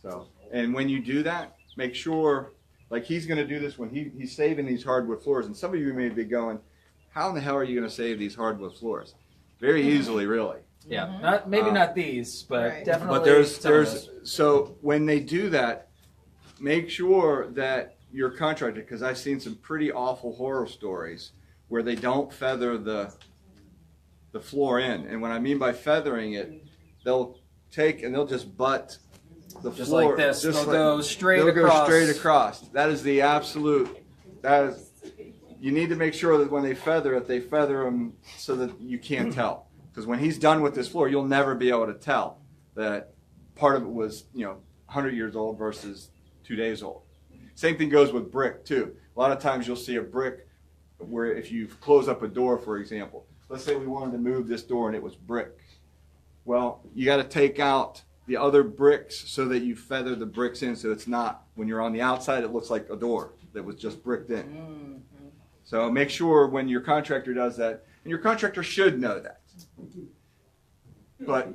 So, and when you do that, make sure, like he's going to do this when he's saving these hardwood floors, and some of you may be going, how in the hell are you going to save these hardwood floors? Very easily, really. Yeah, not these, but definitely. But there's so when they do that, make sure that your contractor, because I've seen some pretty awful horror stories where they don't feather the floor in, and what I mean by feathering it, they'll take and they'll just butt the just floor. Like this. Just they'll like, go straight they'll across. go straight across. That is the absolute. That is. You need to make sure that when they feather it, they feather them so that you can't tell. Because when he's done with this floor, you'll never be able to tell that part of it was, 100 years old versus 2 days old. Same thing goes with brick too. A lot of times you'll see a brick where if you close up a door, for example, let's say we wanted to move this door and it was brick. Well, you got to take out the other bricks so that you feather the bricks in so it's not, when you're on the outside, it looks like a door that was just bricked in. So make sure when your contractor does that, and your contractor should know that. But,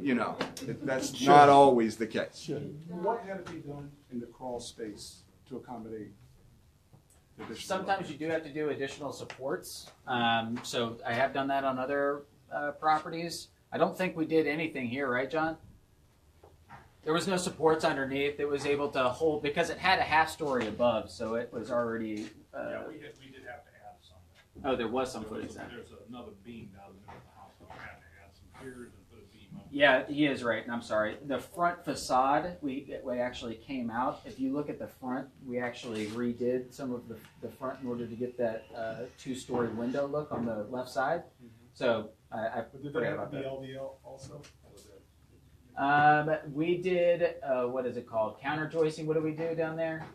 that's not always the case. What had to be done in the crawl space to accommodate the additional? Sometimes you do have to do additional supports. So I have done that on other properties. I don't think we did anything here, right, John? There was no supports underneath. It was able to hold, because it had a half story above, so it was already. Yeah, we did have to add some. Oh, there was some footage then. There's another beam down the middle of the house. We had to add some piers and put a beam up. Yeah, he is right, and I'm sorry. The front facade, we actually came out. If you look at the front, we actually redid some of the front in order to get that two-story window look on the left side. So I Did forgot that have about to be that. LVL also? We did, what is it called? Counter joisting. What do we do down there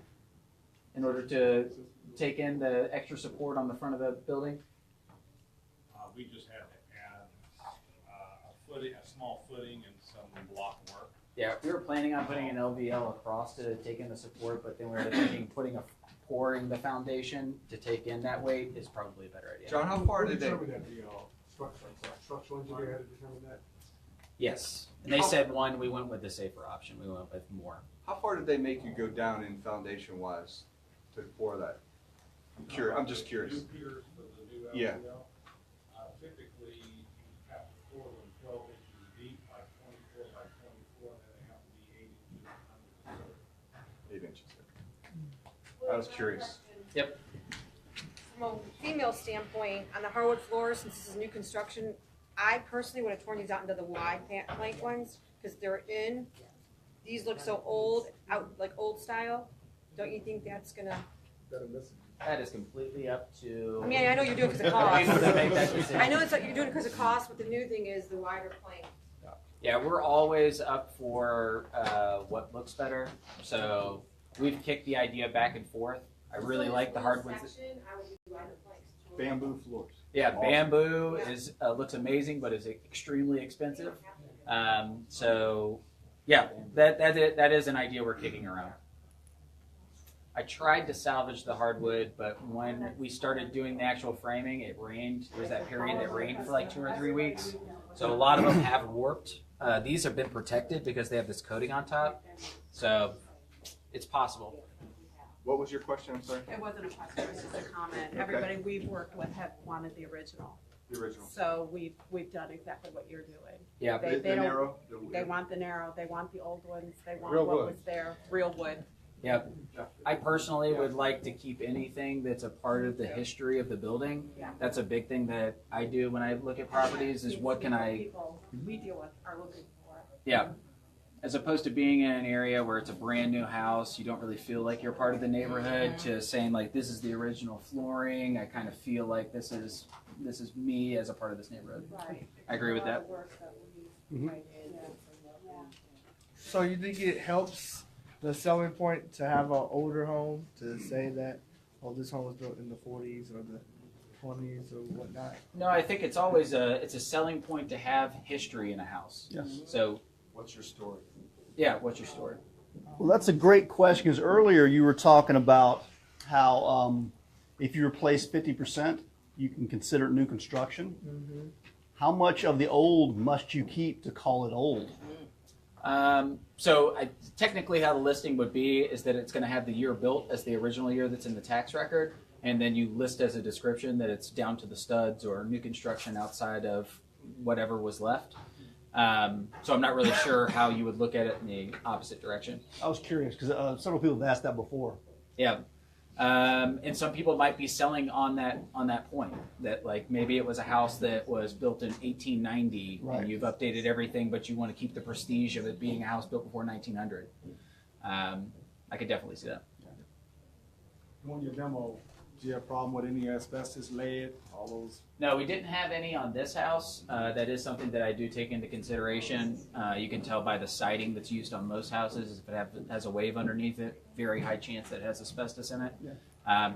in order to take in the extra support on the front of the building? We just had to add a small footing and some block work. Yeah, we were planning on putting an LVL across to take in the support, but then we were thinking pouring the foundation to take in that weight is probably a better idea. John, how far Who did they? determined that? The structural engineer had to determine that? Yes, and they said one, we went with the safer option. We went with more. How far did they make you go down in foundation wise to pour that? I'm just curious. New piers for the new LVL. Yeah. Typically, you have to pour them 12 inches deep, like 24 by 24, and then they have to be 8 inches under the surface. 8 inches. I was curious. Yep. From a female standpoint, on the hardwood floors, since this is new construction, I personally would have torn these out into the wide plank ones because they're in. These look so old, like old style. Don't you think that's gonna? That is completely up to. I mean, I know you're doing it because of people cost. that make that decision. I know it's like you're doing it because of cost, but the new thing is the wider plank. Yeah, we're always up for what looks better. So we've kicked the idea back and forth. I really like the hardwoods. Section, I would do wider planks. Bamboo floors. Yeah, bamboo is looks amazing, but is extremely expensive. So, yeah, that is an idea we're kicking around. I tried to salvage the hardwood, but when we started doing the actual framing, it rained. There was that period that rained for like 2 or 3 weeks. So a lot of them have warped. These have been protected because they have this coating on top. So it's possible. What was your question? I'm sorry. It wasn't a question, it was just a comment. Everybody we've worked with have wanted the original. The original. So we've done exactly what you're doing. Yeah, They the don't, narrow. they want the narrow, they want the old ones, they want Real what wood. was there, real wood. Yeah, I personally would like to keep anything that's a part of the history of the building. Yeah. That's a big thing that I do when I look at properties is what can I, People we deal with are looking for. yeah. As opposed to being in an area where it's a brand new house, you don't really feel like you're part of the neighborhood, to saying like, this is the original flooring. I kind of feel like this is me as a part of this neighborhood. Right. I agree with that. So you think it helps the selling point to have an older home to say that, oh, this home was built in the 40s or the 20s or whatnot? No, I think it's always it's a selling point to have history in a house. Yes. So, What's your story? yeah, what's your story? Well, that's a great question because earlier you were talking about how if you replace 50%, you can consider it new construction. Mm-hmm. How much of the old must you keep to call it old? So technically how the listing would be is that it's going to have the year built as the original year that's in the tax record, and then you list as a description that it's down to the studs or new construction outside of whatever was left. So I'm not really sure how you would look at it in the opposite direction. I was curious because several people have asked that before. Yeah. And some people might be selling on that point that like maybe it was a house that was built in 1890 Right. and you've updated everything, but you want to keep the prestige of it being a house built before 1900. I could definitely see that. On your demo, Do you have a problem with any asbestos, lead, all those? No, we didn't have any on this house. That is something that I do take into consideration. You can tell by the siding that's used on most houses. If it has a wave underneath it, very high chance that it has asbestos in it. Yeah.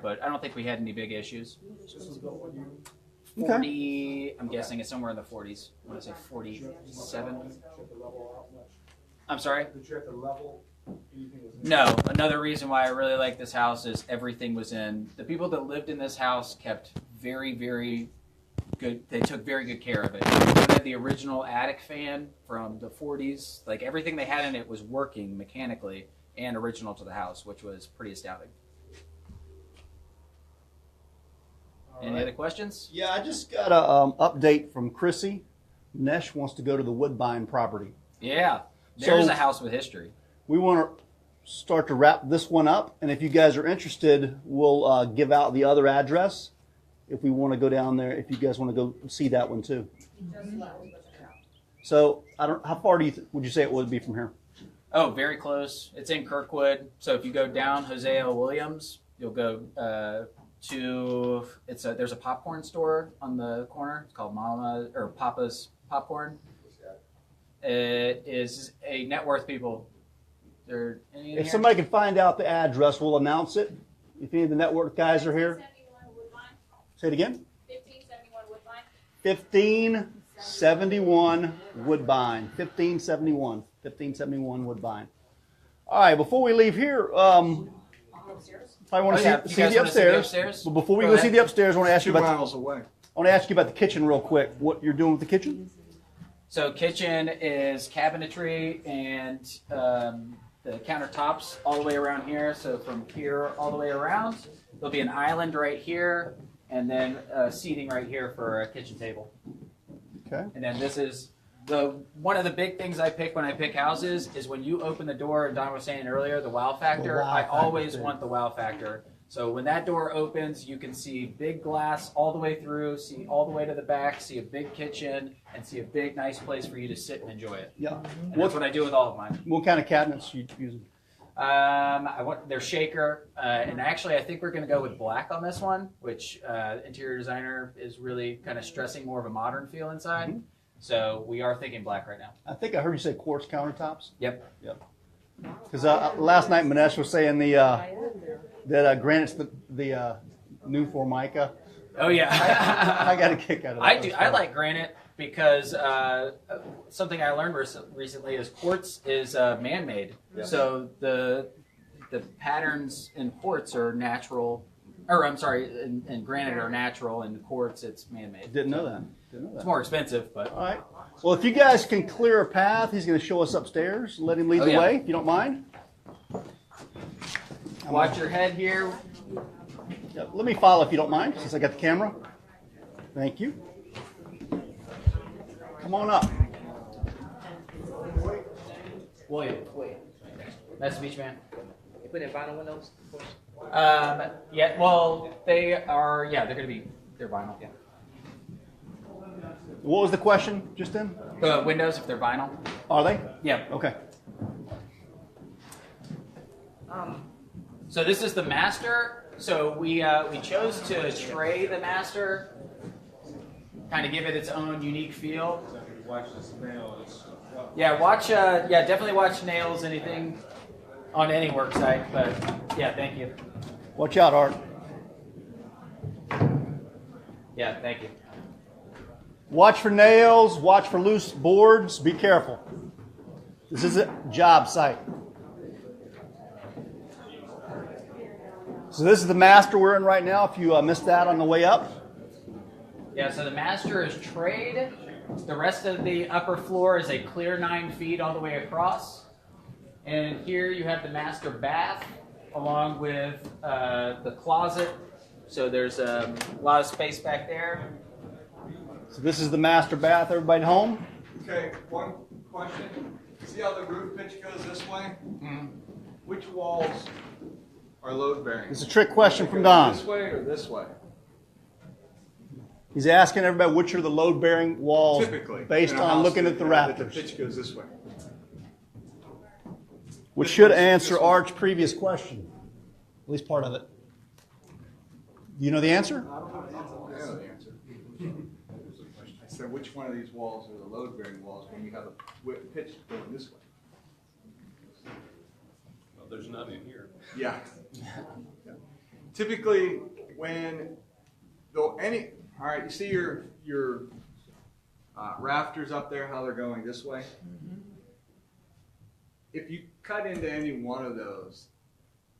But I don't think we had any big issues. This was built when you 40, I'm guessing it's somewhere in the 40s. I want to say 47. I'm sorry? Did you have to level anything? No. Another reason why I really like this house is everything was in. The people that lived in this house kept very, very good. They took very good care of it. It had the original attic fan from the 40s. Like everything they had in it was working mechanically and original to the house, which was pretty astounding. Any other questions? Yeah, I just got a update from Chrissy. Nesh wants to go to the Woodbine property. Yeah, there's So- a house with history. We want to start to wrap this one up, and if you guys are interested, we'll give out the other address if we want to go down there, if you guys want to go see that one too. So, how far would you say it would be from here? Oh, very close. It's in Kirkwood. So if you go down Hosea Williams, you'll go to there's a popcorn store on the corner. It's called Mama or Papa's Popcorn. It is a net worth people. There any in If here? somebody can find out the address, we'll announce it. If any of the network guys are here. Say it again. 1571 Woodbine. 1571 Woodbine. 1571 Woodbine. All right, before we leave here, probably want to Oh, yeah. see You guys the wanna see the upstairs. upstairs? But before we Go go see ahead. the upstairs, I want to ask you 2 about miles away. I want to ask you about the kitchen real quick. What you're doing with the kitchen? So kitchen is cabinetry and the countertops all the way around here. So from here all the way around, there'll be an island right here, and then seating right here for a kitchen table. Okay. And then this is one of the big things I pick when I pick houses is when you open the door. And Don was saying earlier, the wow factor. wow I factor always thing. want the wow factor. So when that door opens, you can see big glass all the way through, see all the way to the back, see a big kitchen, and see a big, nice place for you to sit and enjoy it. Yeah. And that's what I do with all of mine. What kind of cabinets you using? They're shaker, and actually I think we're going to go with black on this one, which interior designer is really kind of stressing more of a modern feel inside. Mm-hmm. So we are thinking black right now. I think I heard you say quartz countertops. Yep. Yep. Because last night Manesh was saying that granite's the new Formica. Oh yeah. I got a kick out of that. I do. I like granite because something I learned recently is quartz is man-made. Yeah. So the patterns in quartz are natural, or I'm sorry, in granite are natural, and quartz it's man-made. Didn't know that. Didn't know that. It's more expensive, but All right. Well, if you guys can clear a path, he's going to show us upstairs. Let him lead Oh, the yeah. way, if you don't mind. watch your head here. Yeah, let me follow if you don't mind, since I got the camera. Thank you. Come on up. Wait. Nice to meet you, man. You put in vinyl windows? Yeah. Well, they are. Yeah, they're vinyl. Yeah. What was the question just then? The windows, if they're vinyl. Are they? Yeah. Okay. So this is the master. So we chose to tray the master, kind of give it its own unique feel. Watch this nail. Yeah, definitely watch nails, anything on any work site. But yeah, thank you. Watch out, Art. Yeah, thank you. Watch for nails. Watch for loose boards. Be careful. This is a job site. So this is the master we're in right now, if you missed that on the way up. Yeah, so the master is trade. The rest of the upper floor is a clear 9 feet all the way across. And here you have the master bath along with the closet. So there's a lot of space back there. So this is the master bath. Everybody home? Okay, one question. See how the roof pitch goes this way? Mm-hmm. Which walls are load bearing? It's a trick question from Don. This way or this way? He's asking everybody which are the load-bearing walls Typically. based in a on house looking at the that the rafters. pitch goes this way. Which should answer Art's previous question. At least part of it. Do you know the answer? I don't know the answer. I said, which one of these walls are the load-bearing walls when you have a pitch going this way? Well, there's none in here. Yeah. Typically, when all right, you see your rafters up there, how they're going this way? Mm-hmm. If you cut into any one of those,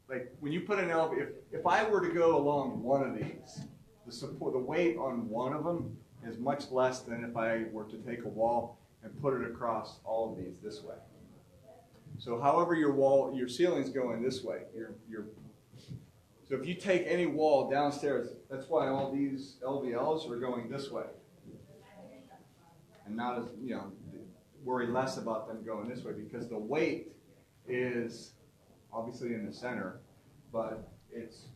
like when you put an elevator, if I were to go along one of these, the weight on one of them is much less than if I were to take a wall and put it across all of these this way. So however your ceiling's going this way, so if you take any wall downstairs, that's why all these LVLs are going this way. And not as, worry less about them going this way because the weight is obviously in the center, but it's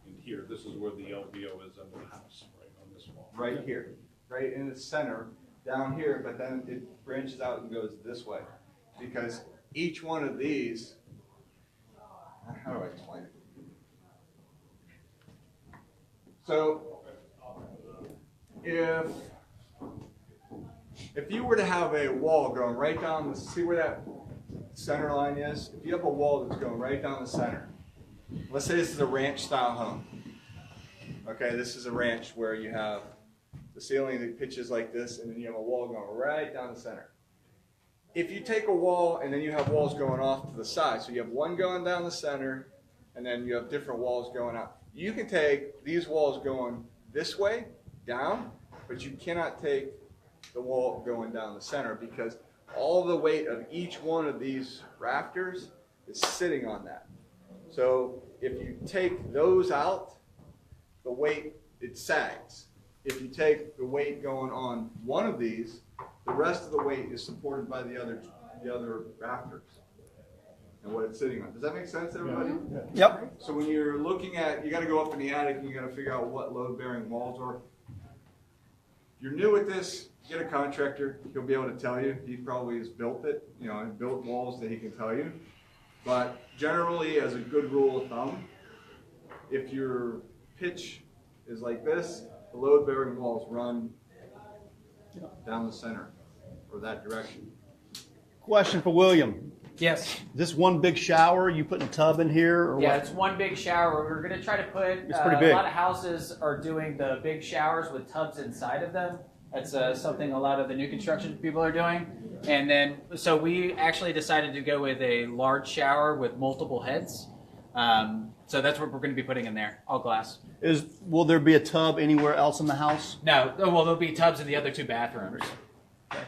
In here, this is where the LVO is under the house, right on this wall. right here, right in the center, down here, but then it branches out and goes this way. Because each one of these, how do I explain it? So, if you were to have a wall going right down, see where that center line is? If you have a wall that's going right down the center, let's say this is a ranch style home. Okay, this is a ranch where you have the ceiling that pitches like this, and then you have a wall going right down the center. If you take a wall and then you have walls going off to the side, so you have one going down the center, and then you have different walls going out. You can take these walls going this way, down, but you cannot take the wall going down the center because all the weight of each one of these rafters is sitting on that. So if you take those out, the weight, it sags. If you take the weight going on one of these, the rest of the weight is supported by the other rafters and what it's sitting on. Does that make sense, everybody? Mm-hmm. Yep. So when you're looking at, you got to go up in the attic and you got to figure out what load-bearing walls are. If you're new at this, get a contractor. He'll be able to tell you. He probably has built it, and built walls that he can tell you. But generally, as a good rule of thumb, if your pitch is like this, the load-bearing walls run down the center or that direction. Question for William. Yes. Is this one big shower? You putting a tub in here? Or Yeah, what? it's one big shower. We're going to try to put, It's pretty big. A lot of houses are doing the big showers with tubs inside of them. That's something a lot of the new construction people are doing. And then, so we actually decided to go with a large shower with multiple heads. So that's what we're going to be putting in there, all glass. Will there be a tub anywhere else in the house? No, well, there'll be tubs in the other two bathrooms. Okay.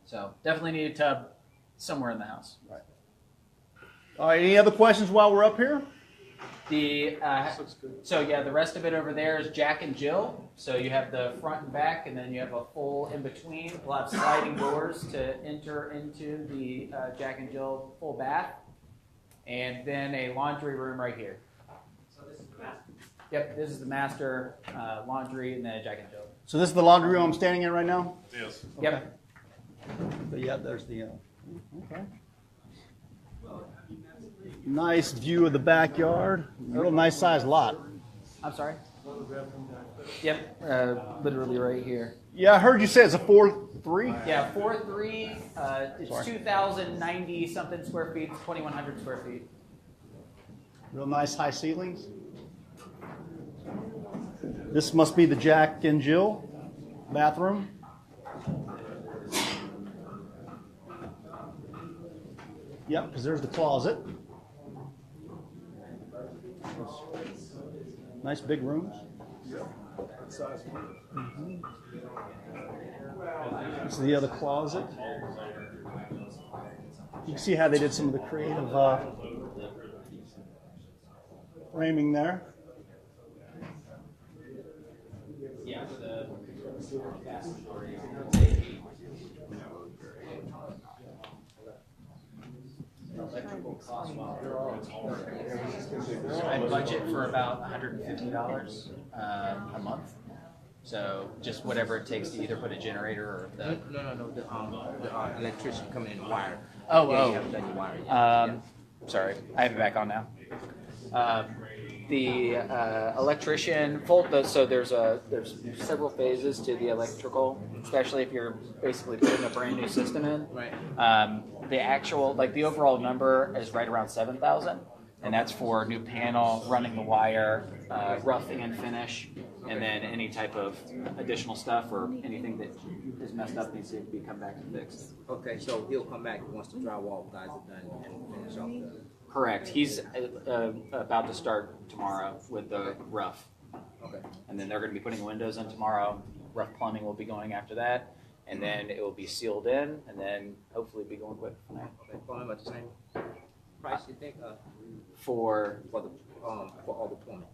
So definitely need a tub somewhere in the house. Right. All right, any other questions while we're up here? The rest of it over there is Jack and Jill. So you have the front and back, and then you have a full in between. We'll have sliding doors to enter into the Jack and Jill full bath, and then a laundry room right here. So this is the master. Yep, this is the master laundry, and then a Jack and Jill. So this is the laundry room I'm standing in right now? Yes. Okay. Yep. But yeah, there's the. Okay. Nice view of the backyard. Real nice sized lot. I'm sorry? Yep, literally right here. Yeah, I heard you say it's a 4-3. Yeah, 4-3. It's 2,090 something square feet, 2,100 square feet. Real nice high ceilings. This must be the Jack and Jill bathroom. Yep, because there's the closet. Nice big rooms. Mm-hmm. This is the other closet. You can see how they did some of the creative framing there. Yeah, the vast majority. Electrical cost I budget for about $150 a month. So just whatever it takes to either put a generator or the No. The electrician come in and wire. Oh, You haven't done your wiring yet. Sorry, I have it back on now. The electrician, so there's several phases to the electrical, especially if you're basically putting a brand new system in. Right. The actual, like the overall number is right around 7,000, and that's for new panel, running the wire, rough and finish, and then any type of additional stuff or anything that is messed up needs to be come back and fixed. Okay, so he'll come back once the drywall guys are done and finish off the. Correct. He's about to start tomorrow with the rough. Okay. And then they're going to be putting windows in tomorrow. Rough plumbing will be going after that. And then it will be sealed in, and then hopefully be going quick from there. Okay, plumbing about the same price you think For all the plumbing.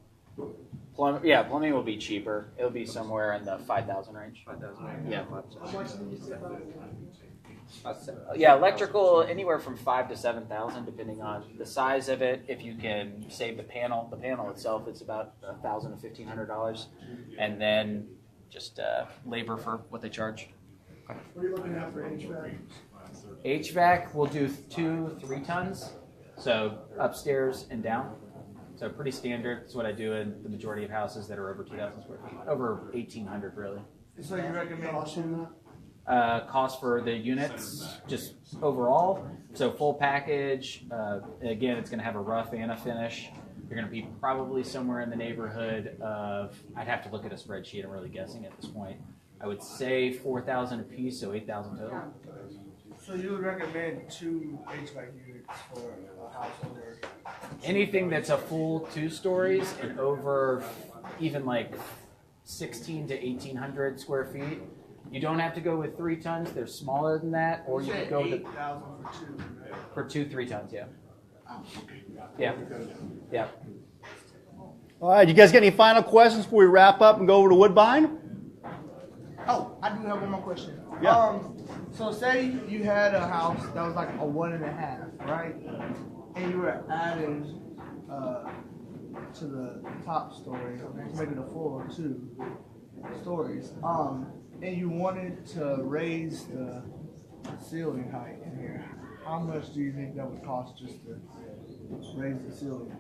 Plumbing will be cheaper. It'll be somewhere in the 5,000 range. 5,000. Yeah. Yeah, Electrical anywhere from 5,000 to 7,000, depending on the size of it. If you can save the panel itself, it's about $1,000 to $1,500, and then just labor for what they charge. What are you looking at for HVAC? HVAC will do 2-3 tons, so upstairs and down. So pretty standard. It's what I do in the majority of houses that are over 2,000 square feet, over 1,800 really. So you recommend Cost for the units, just overall. So full package. Again, it's going to have a rough and a finish. You're going to be probably somewhere in the neighborhood of, I'd have to look at a spreadsheet. I'm really guessing at this point. I would say 4,000 a piece, so 8,000 total. So you would recommend 2 HVAC units for a house over? Anything that's a full 2 stories and over even like 1,600 to 1,800 square feet. You don't have to go with 3 tons. They're smaller than that, or you could go with 8,000 for 2. for 2-3 tons. Yeah. Yeah. Yeah. All right, you guys got any final questions before we wrap up and go over to Woodbine? Oh, I do have one more question. Yeah. So say you had a house that was like a 1.5, right? And you were adding to the top story, making a full 2 stories. And you wanted to raise the ceiling height in here. How much do you think that would cost just to raise the ceiling?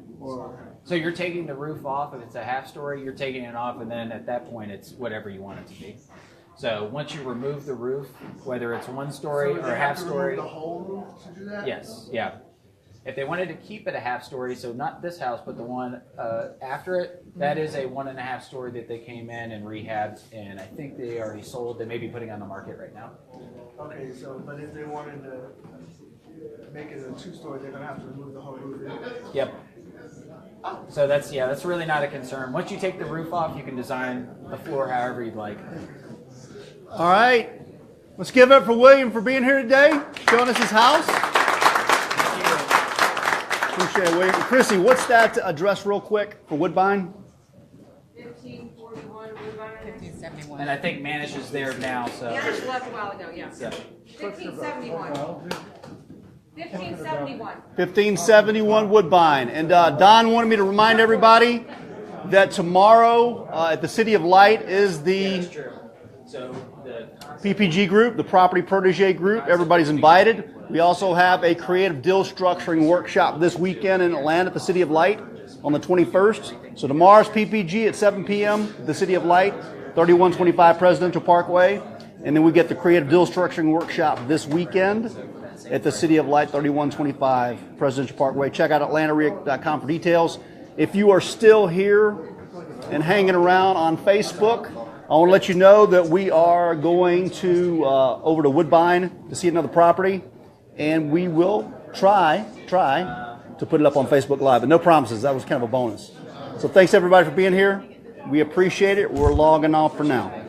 So you're taking the roof off. If it's a half story, you're taking it off, and then at that point, it's whatever you want it to be. So once you remove the roof, whether it's 1 story or a half story, the whole roof to do that? yes, yeah. If they wanted to keep it a half story, so not this house, but the one after it, that is a 1.5 story that they came in and rehabbed, and I think they already sold. They may be putting on the market right now. Okay, so but if they wanted to make it a 2 story, they're gonna have to remove the whole roof. Yep. So that's really not a concern. Once you take the roof off, you can design the floor however you'd like. All right. Let's give it up for William for being here today, showing us his house. Appreciate it, William. Chrissy, what's that address real quick for Woodbine? 1541 Woodbine. 1571. And I think Manish is there now, so. Manish left a while ago, yeah. Yeah. 1571. 1571. 1571 Woodbine. And Don wanted me to remind everybody that tomorrow at the City of Light is the So the PPG group, the Property Protege group. Everybody's invited. We also have a creative deal structuring workshop this weekend in Atlanta at the City of Light on the 21st. So tomorrow's PPG at 7 p.m. the City of Light, 3125 Presidential Parkway. And then we get the creative deal structuring workshop this weekend at the City of Light, 3125 Presidential Parkway. Check out atlantareac.com for details. If you are still here and hanging around on Facebook, I want to let you know that we are going to over to Woodbine to see another property, and we will try to put it up on Facebook Live, but no promises. That was kind of a bonus. So thanks everybody for being here. We appreciate it. We're logging off for now.